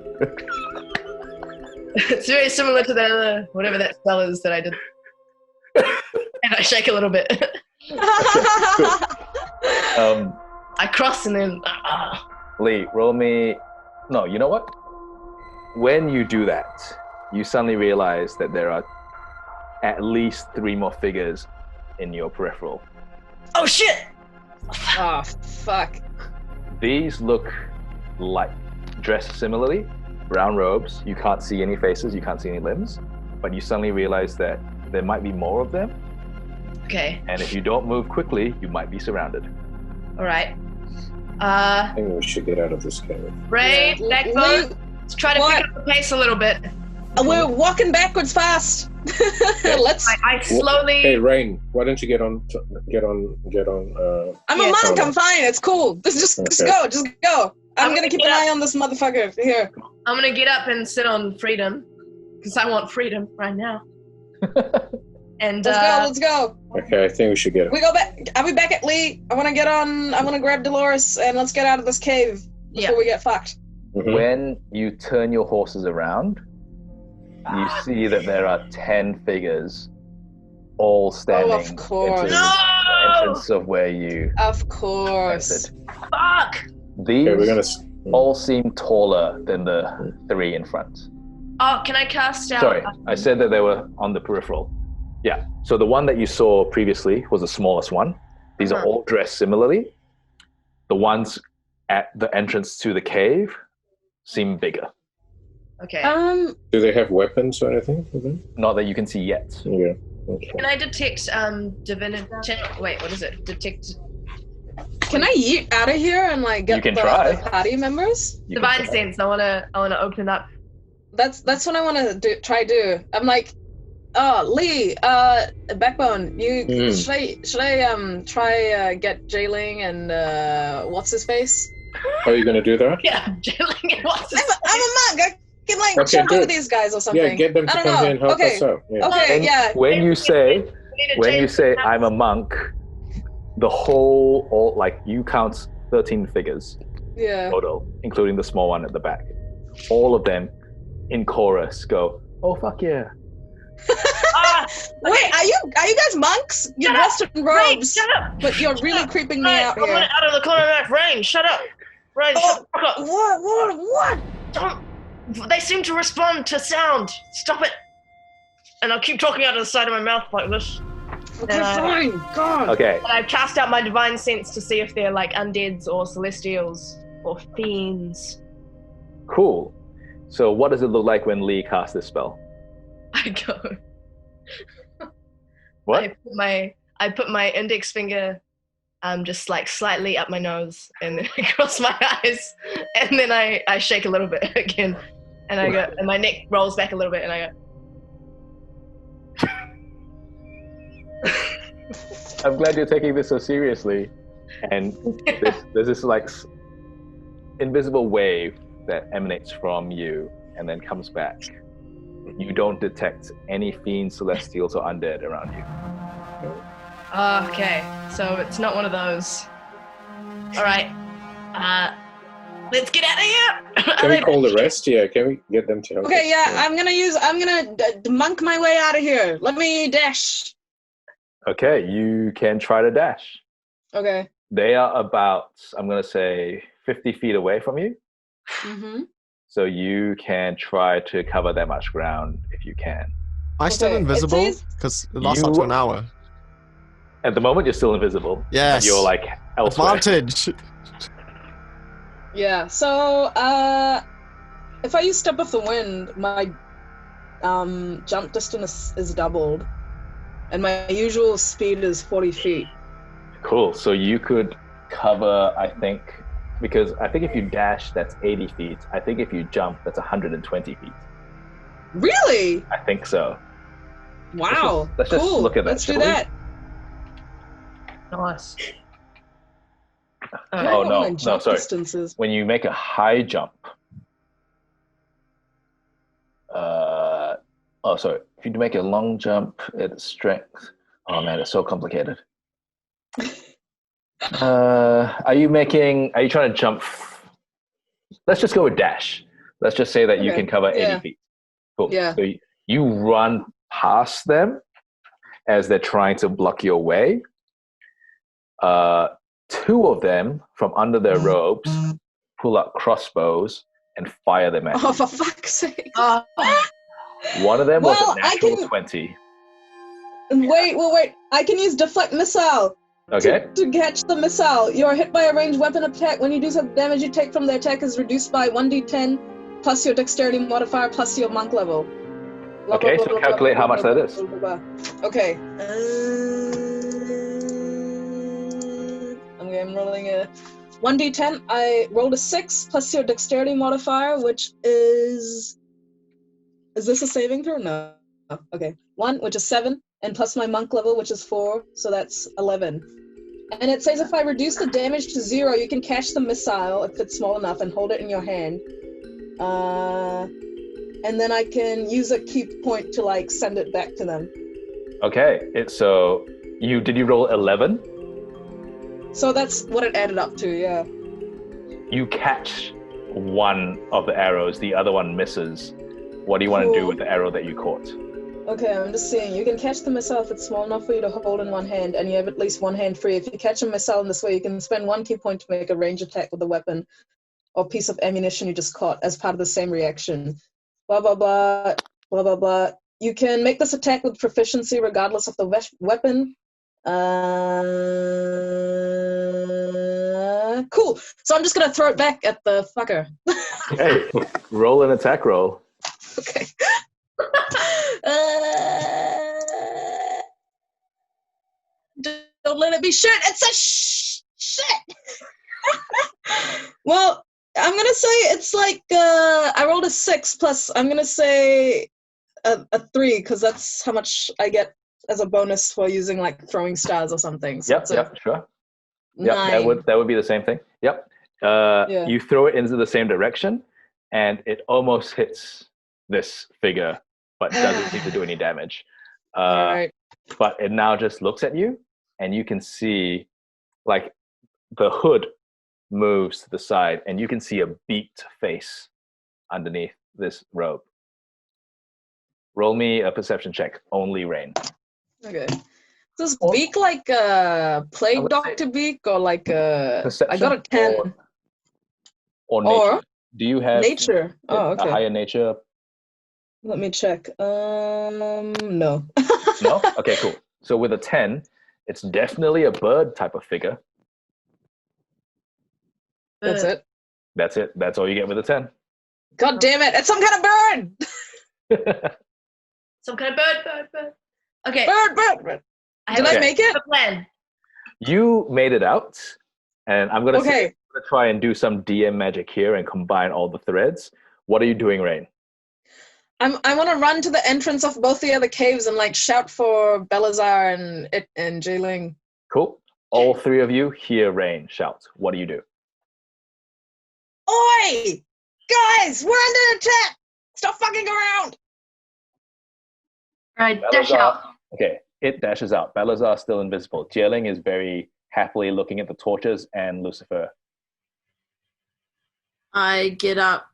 It's very similar to the whatever that spell is that I did. And I shake a little bit. I cross and then... Lee, roll me... No, you know what? When you do that, you suddenly realize that there are at least 3 more figures in your peripheral. Oh shit! Oh, fuck. These look like dressed similarly, brown robes. You can't see any faces, you can't see any limbs, but you suddenly realize that there might be more of them. Okay. And if you don't move quickly, you might be surrounded. All right. I think we should get out of this cave. Rain, Backbone, let's try to pick up the pace a little bit. We're walking backwards fast. Let's. I slowly. Hey, Rain, why don't you get on? I'm a monk. I'm fine. It's cool. Just go. Just go. I'm gonna keep an eye on this motherfucker here. I'm gonna get up and sit on freedom because I want freedom right now. And let's go. Okay, I think we should get it. We go back. Are we back at Lee? I want to get on. I want to grab Dolores and let's get out of this cave before we get fucked. Mm-hmm. When you turn your horses around, you see that there are 10 figures all standing of course. into the entrance of where you Of course. entered. fuck. These all seem taller than the 3 in front. Oh, can I cast out? Sorry, I said that they were on the peripheral. Yeah, so the one that you saw previously was the smallest one. These are all dressed similarly. The ones at the entrance to the cave seem bigger. Okay. Do they have weapons or anything? Not that you can see yet. Yeah. Okay. Can I detect divinity? Wait, what is it? Detect. Can I yeet out of here and like get You can the try. party members? You can Divine try. sense. I wanna open up. That's what I want to do. I'm like, Lee, Backbone. Should I try get Zie Ling and what's his face? Are you gonna do that? Yeah, Jilling and what's this? I'm a monk. I can like Okay, jump do over it. these guys or something. Yeah, get them to I don't come know. here and help Okay. us out. Yeah. Okay, yeah. When you say I'm a monk, the whole like you count 13 figures Yeah. total, including the small one at the back. All of them in chorus go, "Oh fuck yeah!" Wait, are you guys monks? You're dressed in Rain, robes, shut up. but you're really creeping me out I'm here. out of the corner of my Rain, shut up. Rain, shut the fuck up. What? Don't. They seem to respond to sound. Stop it. And I'll keep talking out of the side of my mouth like this. Okay, fine. God. Okay, And I cast out my divine sense to see if they're like undeads or celestials or fiends. cool. So what does it look like when Lee casts this spell? I go. What? I put my index finger just like slightly up my nose and then across my eyes, and then I shake a little bit again, and I go, and my neck rolls back a little bit, and I go. I'm glad you're taking this so seriously. And there's this like invisible wave that emanates from you and then comes back. You don't detect any fiends, celestials, or undead around you. Okay, so it's not one of those. All right, let's get out of here. Can we call the rest? Yeah, can we get them to help us? Okay, yeah. I'm gonna monk my way out of here. Let me dash. Okay, you can try to dash. Okay. They are about, I'm going to say, 50 feet away from you. Mm-hmm. So you can try to cover that much ground if you can. I still Okay, it invisible? says- Because it lasts up to an hour. At the moment, you're still invisible. Yes. But you're like elsewhere. Advantage. Yeah, so if I use Step of the Wind, my jump distance is doubled, and my usual speed is 40 feet. Cool. So you could cover, I think, because I think if you dash, that's 80 feet. I think if you jump, that's 120 feet. Really? I think so. Wow. Let's just cool. look at that, Let's do shall we? that. Nice. I Oh, don't know no, what my no, jump sorry. distance is. When you make a high jump, sorry. If you make a long jump, it's strength. Oh man, it's so complicated. Are you trying to jump? Let's just go with dash. Let's just say that you Okay, can cover 80 yeah. feet. Cool. Yeah. So you run past them as they're trying to block your way. Two of them from under their robes pull out crossbows and fire them at Oh, you. for fuck's sake. One of them was Well, a I natural can- 20. Wait. I can use Deflect Missile Okay. to catch the missile. You are hit by a ranged weapon attack. When you do so, damage you take from the attack is reduced by 1d10 plus your dexterity modifier plus your monk level. Blah, Okay, blah, so blah, blah, calculate blah, how much blah, that is. blah, blah, blah. Okay. I'm rolling a 1d10. I rolled a 6 plus your dexterity modifier, which is... Is this a saving throw? No. Okay. 1, which is 7, and plus my monk level, which is 4, so that's 11. And it says if I reduce the damage to 0, you can catch the missile if it's small enough and hold it in your hand. And then I can use a keep point to like send it back to them. Okay. So did you roll 11? So that's what it added up to, yeah. You catch one of the arrows, the other one misses. What do you want to do Cool. with the arrow that you caught? Okay, I'm just saying, you can catch the missile if it's small enough for you to hold in one hand, and you have at least one hand free. If you catch a missile in this way, you can spend 1 key point to make a range attack with the weapon or piece of ammunition you just caught as part of the same reaction. Blah, blah, blah, blah, blah, blah. You can make this attack with proficiency regardless of the weapon. Cool. So I'm just gonna throw it back at the fucker. Hey, roll an attack roll. Okay. Don't let it be shit. It's a shit. Well, I'm gonna say it's like I rolled a 6 plus. I'm gonna say a 3 because that's how much I get as a bonus for using like throwing stars or something. So Yep, it's a yep, sure. Yep, 9. that would be the same thing. Yep. Yeah. You throw it into the same direction, and it almost hits this figure, but doesn't seem to do any damage. All right. But it now just looks at you, and you can see, like, the hood moves to the side, and you can see a beaked face underneath this robe. Roll me a perception check, only Rain. Okay. Does beak like a plague would doctor beak or like a? I got a Perception 10. Or nature. Or Do you have nature. Oh, a okay. higher nature? Let me check. No. No? Okay, cool. So with a 10, it's definitely a bird type of figure. That's it. That's it. That's all you get with a 10. God damn it! It's some kind of bird. Some kind of bird. Okay. Bird. I Did have I a make it? plan. You made it out, and I'm gonna Okay. I'm gonna try and do some DM magic here and combine all the threads. What are you doing, Rain? I want to run to the entrance of both the other caves and like shout for Balasar and Zie Ling. Cool. All three of you hear Rain shout. What do you do? Oi! Guys, we're under attack! Stop fucking around! Right, dash Balasar- out. Okay, it dashes out. Balasar is still invisible. Zie Ling is very happily looking at the torches and Lucifer. I get up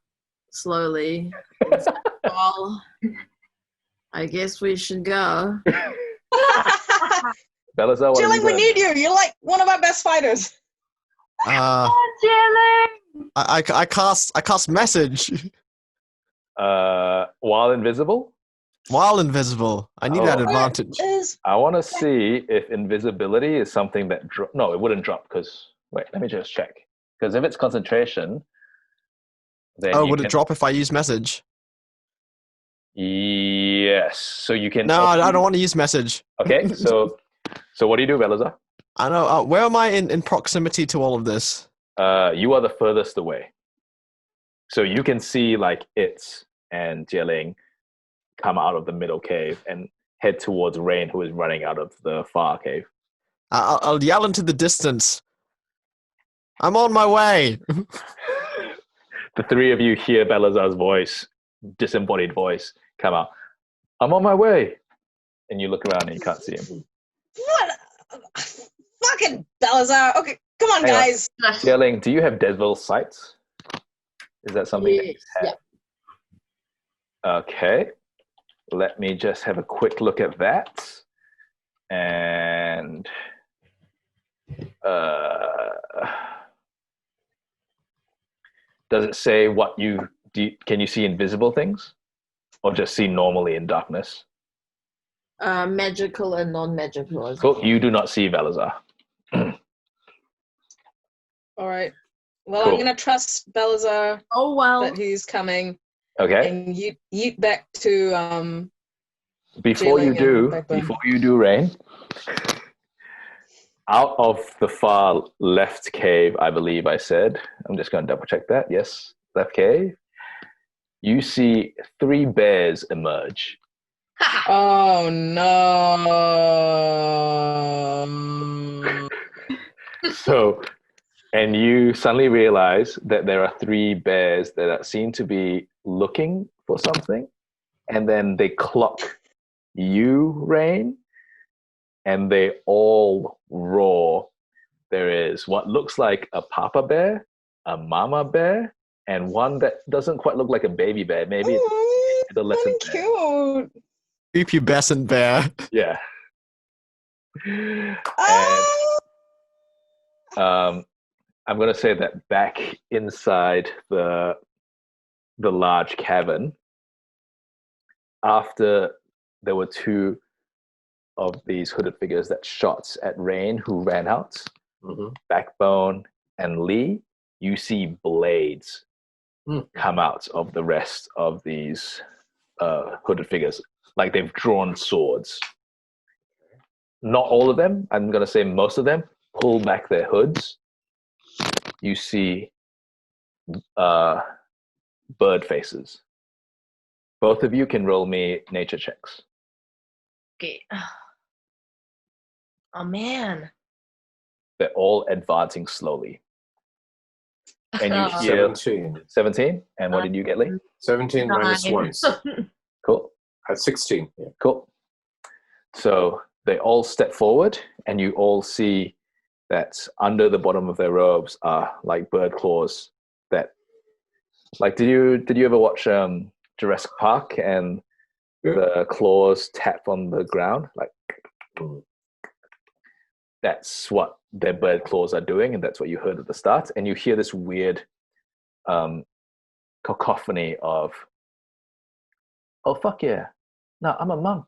slowly. Well, I guess we should go. Balasar, what Zie are Ling, you we doing? need you! You're like one of our best fighters. I cast message. While invisible? while invisible. I need that Oh. advantage. I want to see if invisibility is something that no, it wouldn't drop because wait, let me just check. Because if it's concentration, then Oh, you would can, it drop if I use message? Yes, so you can. No, I don't want to use message. Okay, so what do you do, Balasar? I know. Where am I in proximity to all of this? You are the furthest away, so you can see like it and Zie Ling come out of the middle cave and head towards Rain, who is running out of the far cave. I'll yell into the distance. I'm on my way. The three of you hear Balasar's voice, disembodied voice, come out. I'm on my way. And you look around and you can't see him. What? Fucking Balasar. Okay, come on, Hang on. guys. Zie Ling, do you have Devil sights? Is that something that you have? Yeah. Okay. Let me just have a quick look at that. And does it say what you do? Can you see invisible things, or just see normally in darkness? Magical and non-magical. Cool. You do not see Balasar. All right. Well, Cool. I'm gonna trust Balasar Oh well. that he's coming, Okay. and yeet back to Before you Zie Ling and do, Backbone. Rain, out of the far left cave, I believe I said. I'm just going to double check that. Yes, left cave. You see 3 bears emerge. Oh no! So, and you suddenly realize that there are 3 bears that seem to be looking for something, and then they clock you, Rain, and they all roar. There is what looks like a papa bear, a mama bear, and one that doesn't quite look like a baby bear. Maybe it's Oh, adolescent bear. cute. Prepubescent bear. Yeah. And Ah! I'm going to say that back inside the large cavern, after there were 2 of these hooded figures that shot at Rain, who ran out, Backbone and Lee, you see blades come out of the rest of these hooded figures, like they've drawn swords. Not all of them, I'm going to say most of them, pull back their hoods. You see bird faces. Both of you can roll me nature checks. Okay. Oh man. They're all advancing slowly. And you Oh. hear 17. 17? And what did you get, Lee? 17 minus Nine. 1. Cool. At 16. Yeah. Cool. So they all step forward, and you all see that under the bottom of their robes are like bird claws that, like, did you ever watch Jurassic Park and the claws tap on the ground? Like, that's what their bird claws are doing, and that's what you heard at the start. And you hear this weird cacophony of, oh, fuck yeah. No, I'm a monk.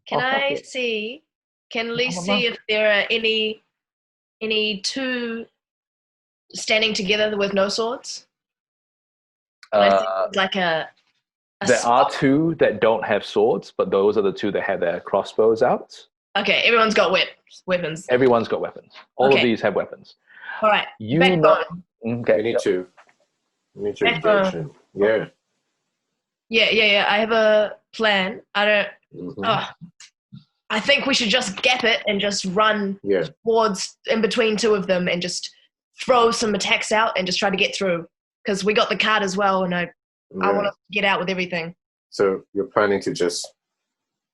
Can Oh, fuck I it. see? Can Lee I'm a see monk. if there are any 2 standing together with no swords? I think it's like a There are spot. 2 that don't have swords, but those are the 2 that have their crossbows out. Okay, everyone's got weapons. Everyone's got weapons. All of Okay. these have weapons. All right. You Backbone. know. Okay. We need to engage him. Yeah. Yeah. I have a plan. I don't. Mhm. I think we should just gap it and just run Yeah. towards in between 2 of them and just throw some attacks out and just try to get through. Because we got the card as well, and I want to get out with everything. So you're planning to just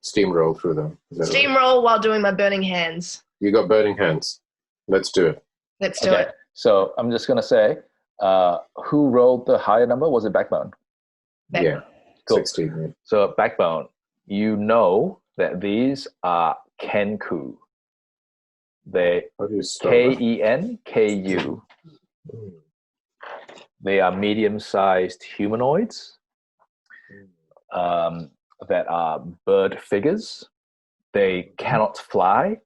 steamroll through them? Is that right? Steamroll while doing my burning hands. You got burning hands. Let's do it. Let's do Okay. it. So I'm just gonna say, who rolled the higher number? Was it Backbone? Yeah. Cool. 16. Yeah. So Backbone, you know that these are Kenku. They How do you spell that? KENKU. They are medium-sized humanoids. that are bird figures. They cannot fly.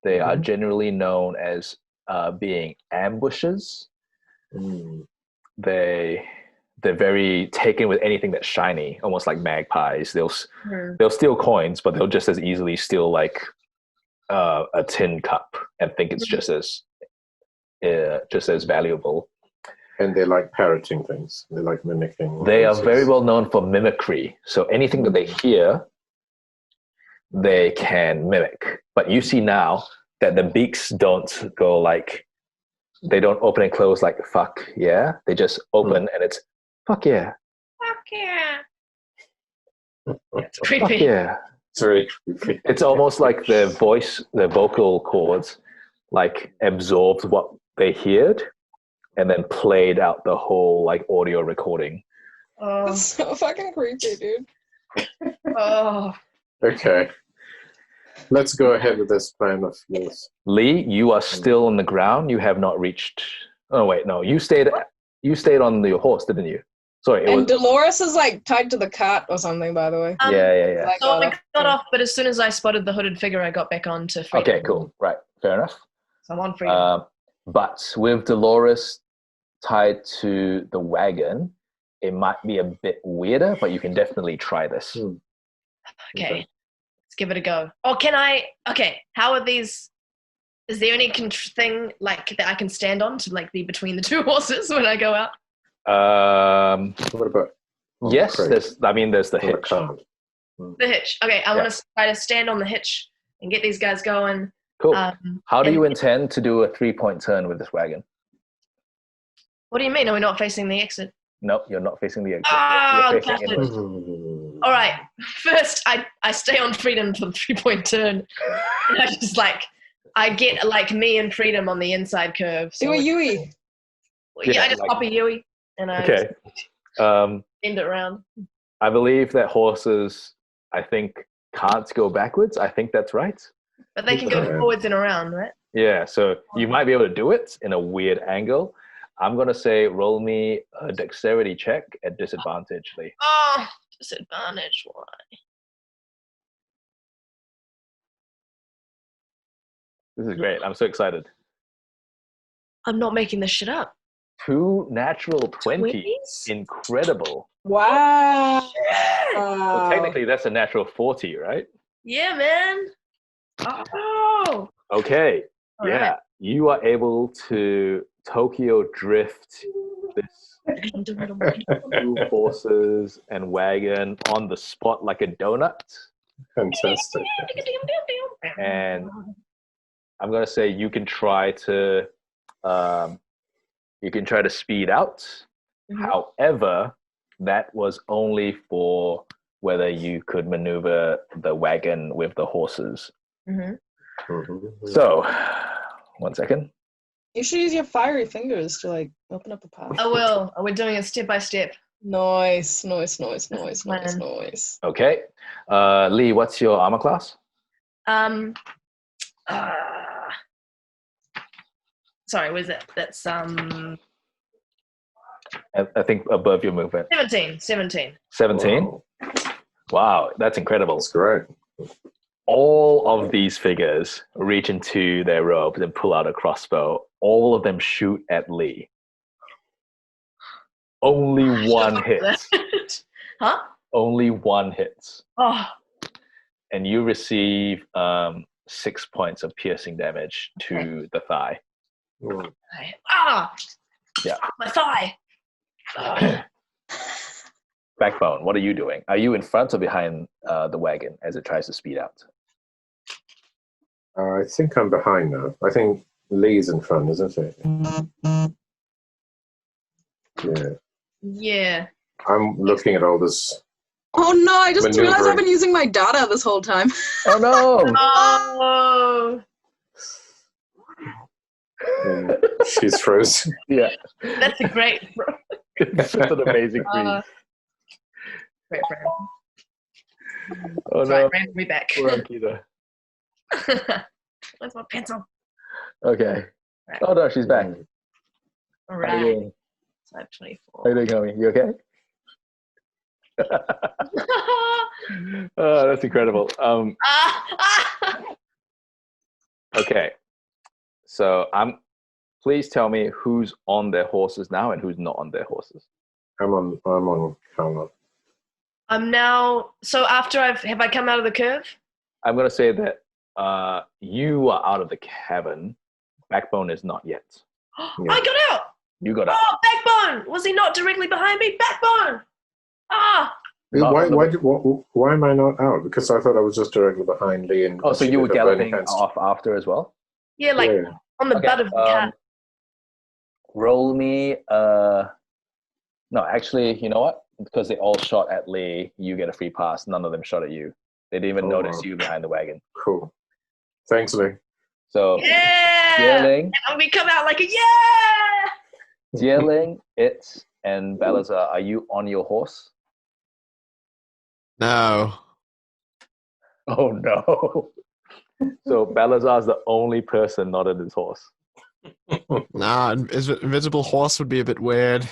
They are generally known as being ambushes. They're very taken with anything that's shiny, almost like magpies. They'll steal coins, but they'll just as easily steal like a tin cup and think it's just as valuable. And they like parroting things. They like mimicking. They are very well known for mimicry. So anything that they hear, they can mimic. But you see now that the beaks don't go like, they don't open and close like fuck yeah. They just open and it's fuck yeah. Fuck yeah. It's creepy. Fuck yeah. It's very creepy. It's almost like their vocal cords like absorbed what they heard and then played out the whole like audio recording. That's so fucking creepy, dude. Oh. Okay. Let's go ahead with this plan of yours. Lee, you are still on the ground. You have not reached. Oh wait, no. You stayed on your horse, didn't you? Sorry. And Dolores is like tied to the cart or something, by the way. Yeah. Like, So I got off, but as soon as I spotted the hooded figure, I got back on to freedom. Okay, cool. Right, fair enough. So I'm on freedom. But with Dolores tied to the wagon, it might be a bit weirder, but you can definitely try this. Okay. Let's give it a go. Oh, can I? Okay. How are these? Is there any thing like that I can stand on to like be between the two horses when I go out? What about? Yes, great. there's the On the hitch. cart. The hitch. Okay, I want to try to stand on the hitch and get these guys going. Cool. How do and- you intend to do a 3-point turn with this wagon? What do you mean? Are we not facing the exit? No, you're not facing the exit. Oh, You're facing bastard. inward. All right. First, I stay on freedom for the 3-point turn. And I just like I get like me and freedom on the inside curve. So Do a Yui. I just pop a Yui and I Okay. end it around. I believe that horses, I think, can't go backwards. I think that's right. But they can go forwards and around, right? Yeah, so you might be able to do it in a weird angle. I'm going to say roll me a dexterity check at disadvantage, Lee. Oh, disadvantage. Why? This is great. I'm so excited. I'm not making this shit up. 2 natural 20s. 20s? Incredible. Wow. Well, technically, that's a natural 40, right? Yeah, man. Oh. Okay. All yeah. right. You are able to Tokyo drift this 2 horses and wagon on the spot like a donut. Fantastic. And I'm going to say you can try to speed out. However, that was only for whether you could maneuver the wagon with the horses. So, 1 second. You should use your fiery fingers to like open up a path. I will. We're doing it step by step. Nice. Okay. Lee, what's your armor class? Sorry, what is it? That's I think above your movement. 17. 17? Wow, that's incredible. That's great. All of these figures reach into their robes and pull out a crossbow. All of them shoot at Lee. Only one hits. Huh? Only one hits. Oh. And you receive 6 points of piercing damage to the thigh. Okay. Ah! Yeah. My thigh! Backbone, what are you doing? Are you in front or behind the wagon as it tries to speed out? I think I'm behind now. I think Lee's in front, isn't it? Yeah. Yeah. I'm looking at all this. Oh no, I just realized I've Maneuvering. been using my data this whole time. Oh no! Oh! And she's frozen. Yeah. That's a great... It's an amazing feat. Great friend. Oh Right, no. bring me back. Poor Ankita. Where's my pencil? Okay. Right. Oh no, she's back. All How you right. doing? So I have 24. How you doing, homie? You okay? Oh, that's incredible. Ah! Okay, so please tell me who's on their horses now and who's not on their horses. I'm on Huang. I'm now. So after have I come out of the curve? I'm going to say that you are out of the cabin. Backbone is not yet. I got out. You got out. Oh, Backbone! Was he not directly behind me? Backbone! Ah! Why am I not out? Because I thought I was just directly behind Lee. And Oh, so you were galloping off after as well? Yeah, like on the butt of the cat. Roll me. No, actually, you know what? Because they all shot at Lee, you get a free pass. None of them shot at you. They didn't even notice you behind the wagon. Cool. Thanks, Lee. So, Yeah! Zie Ling, And we come out like a yeah! Zie Ling, and Balasar, are you on your horse? No. Oh no. So Balasar's the only person not on his horse. Nah, invisible horse would be a bit weird.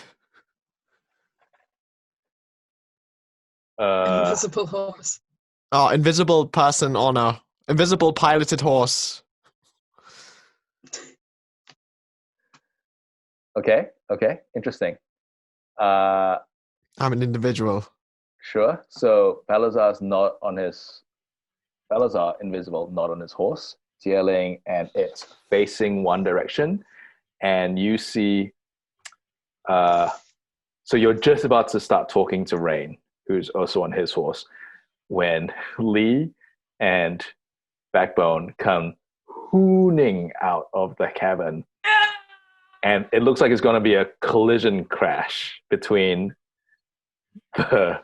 Invisible horse. Oh, invisible person on a invisible piloted horse. Okay, interesting. I'm an individual. Sure. So Balasar, invisible, not on his horse. Zie Ling and it's facing one direction. And you see, so you're just about to start talking to Rain, who's also on his horse, when Lee and Backbone come hooning out of the cabin. And it looks like it's going to be a collision crash between the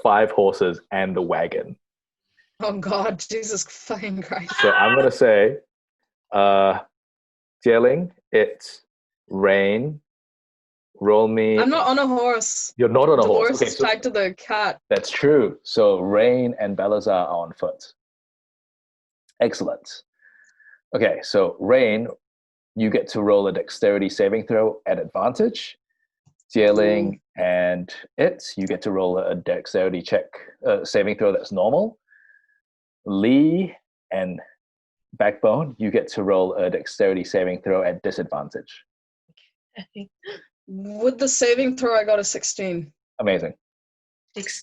five horses and the wagon. Oh God, Jesus fucking Christ. So I'm going to say, Zie Ling, it's Rain. Roll me. I'm not on a horse. You're not on a The horse. horse is tied to the cat. That's true. So Rain and Balasar are on foot. Excellent. Okay, so Rain, you get to roll a dexterity saving throw at advantage. Zie Ling and you get to roll a dexterity saving throw that's normal. Lee and Backbone, you get to roll a dexterity saving throw at disadvantage. With the saving throw, I got a 16. Amazing. Six.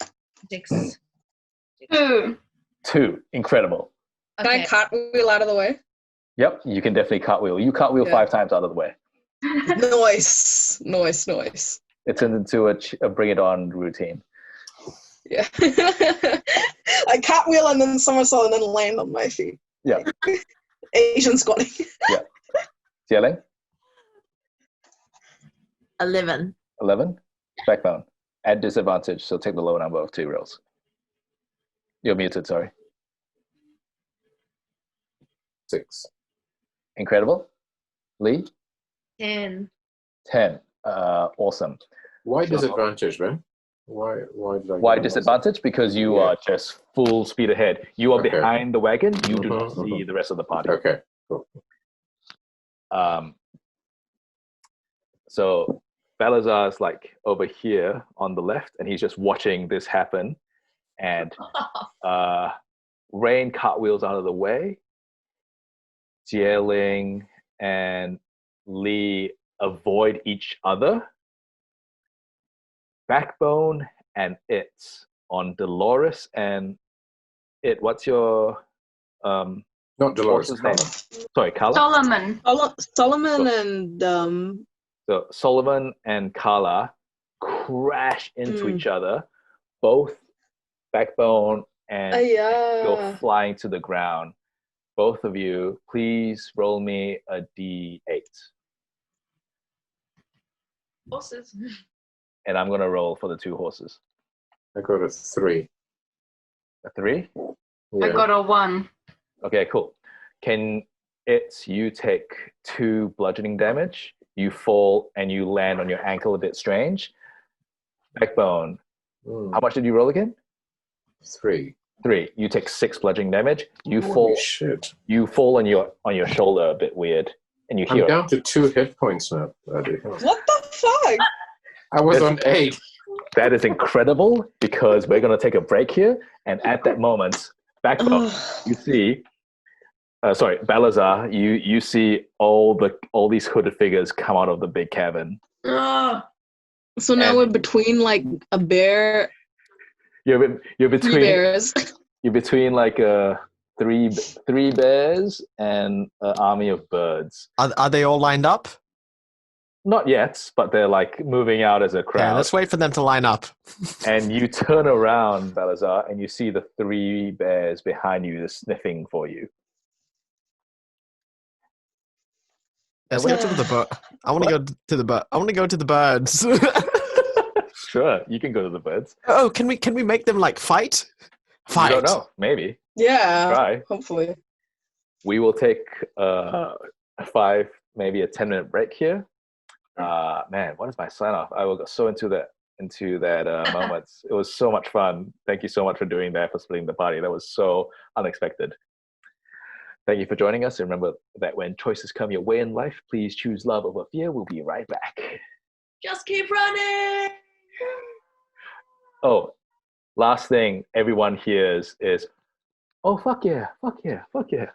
2. 2. Incredible. Can I cartwheel out of the way? Yep, you can definitely cartwheel. You cartwheel 5 times out of the way. Nice. It turns into a bring it on routine. Yeah. I cartwheel and then somersault and then land on my feet. Yeah. Asian squatting. Yeah. Zie Ling? 11. 11. Backbone. At disadvantage, so take the low number of 2 rolls. You're muted, sorry. 6. Incredible. Lee? 10. 10. Awesome. Why disadvantage, man? Why did I? Why disadvantage? Because you are just full speed ahead. You are Okay. behind the wagon. You do not see the rest of the party. Okay, cool. So Balasar is like over here on the left, and he's just watching this happen. And Rain cartwheels out of the way. Zie Ling and Lee avoid each other. Backbone and it's on Dolores and it. What's your Not Dolores. horse's name? Sorry, Carla. Solomon and So Solomon and Carla crash into each other. Both Backbone and go flying to the ground. Both of you, please roll me a D8. Horses. And I'm going to roll for the 2 horses. I got a 3. A 3? I got a 1. Okay, cool. You take 2 bludgeoning damage. You fall and you land on your ankle a bit strange. Backbone. How much did you roll again? 3. 3. You take 6 bludgeoning damage. You Holy shit. You fall on your shoulder a bit weird, and you hear. I'm down to 2 hit points now, buddy. what the fuck? I was on 8. That is incredible because we're going to take a break here. And at that moment, Backbone, you see, Balasar, you see all these hooded figures come out of the big cabin. So now we're between like a bear. You're between Three bears. You're between like three bears and an army of birds. Are they all lined up? Not yet, but they're like moving out as a crowd. Yeah, let's wait for them to line up. And you turn around, Balasar, and you see the 3 bears behind you just sniffing for you. Let's go to the bird. I want to go to the bird. I want to go to the birds. Sure, you can go to the birds. Oh, can we make them like fight? I don't know. Maybe. Yeah. Try. Hopefully. We will take a 5, maybe a 10-minute break here. Man, what is my sign off? I will go so into that moment. It was so much fun. Thank you so much for doing that, for splitting the party. That was so unexpected. Thank you for joining us. And remember that when choices come your way in life, please choose love over fear. We'll be right back. Just keep running. Oh, last thing everyone hears is, oh, fuck yeah, fuck yeah, fuck yeah.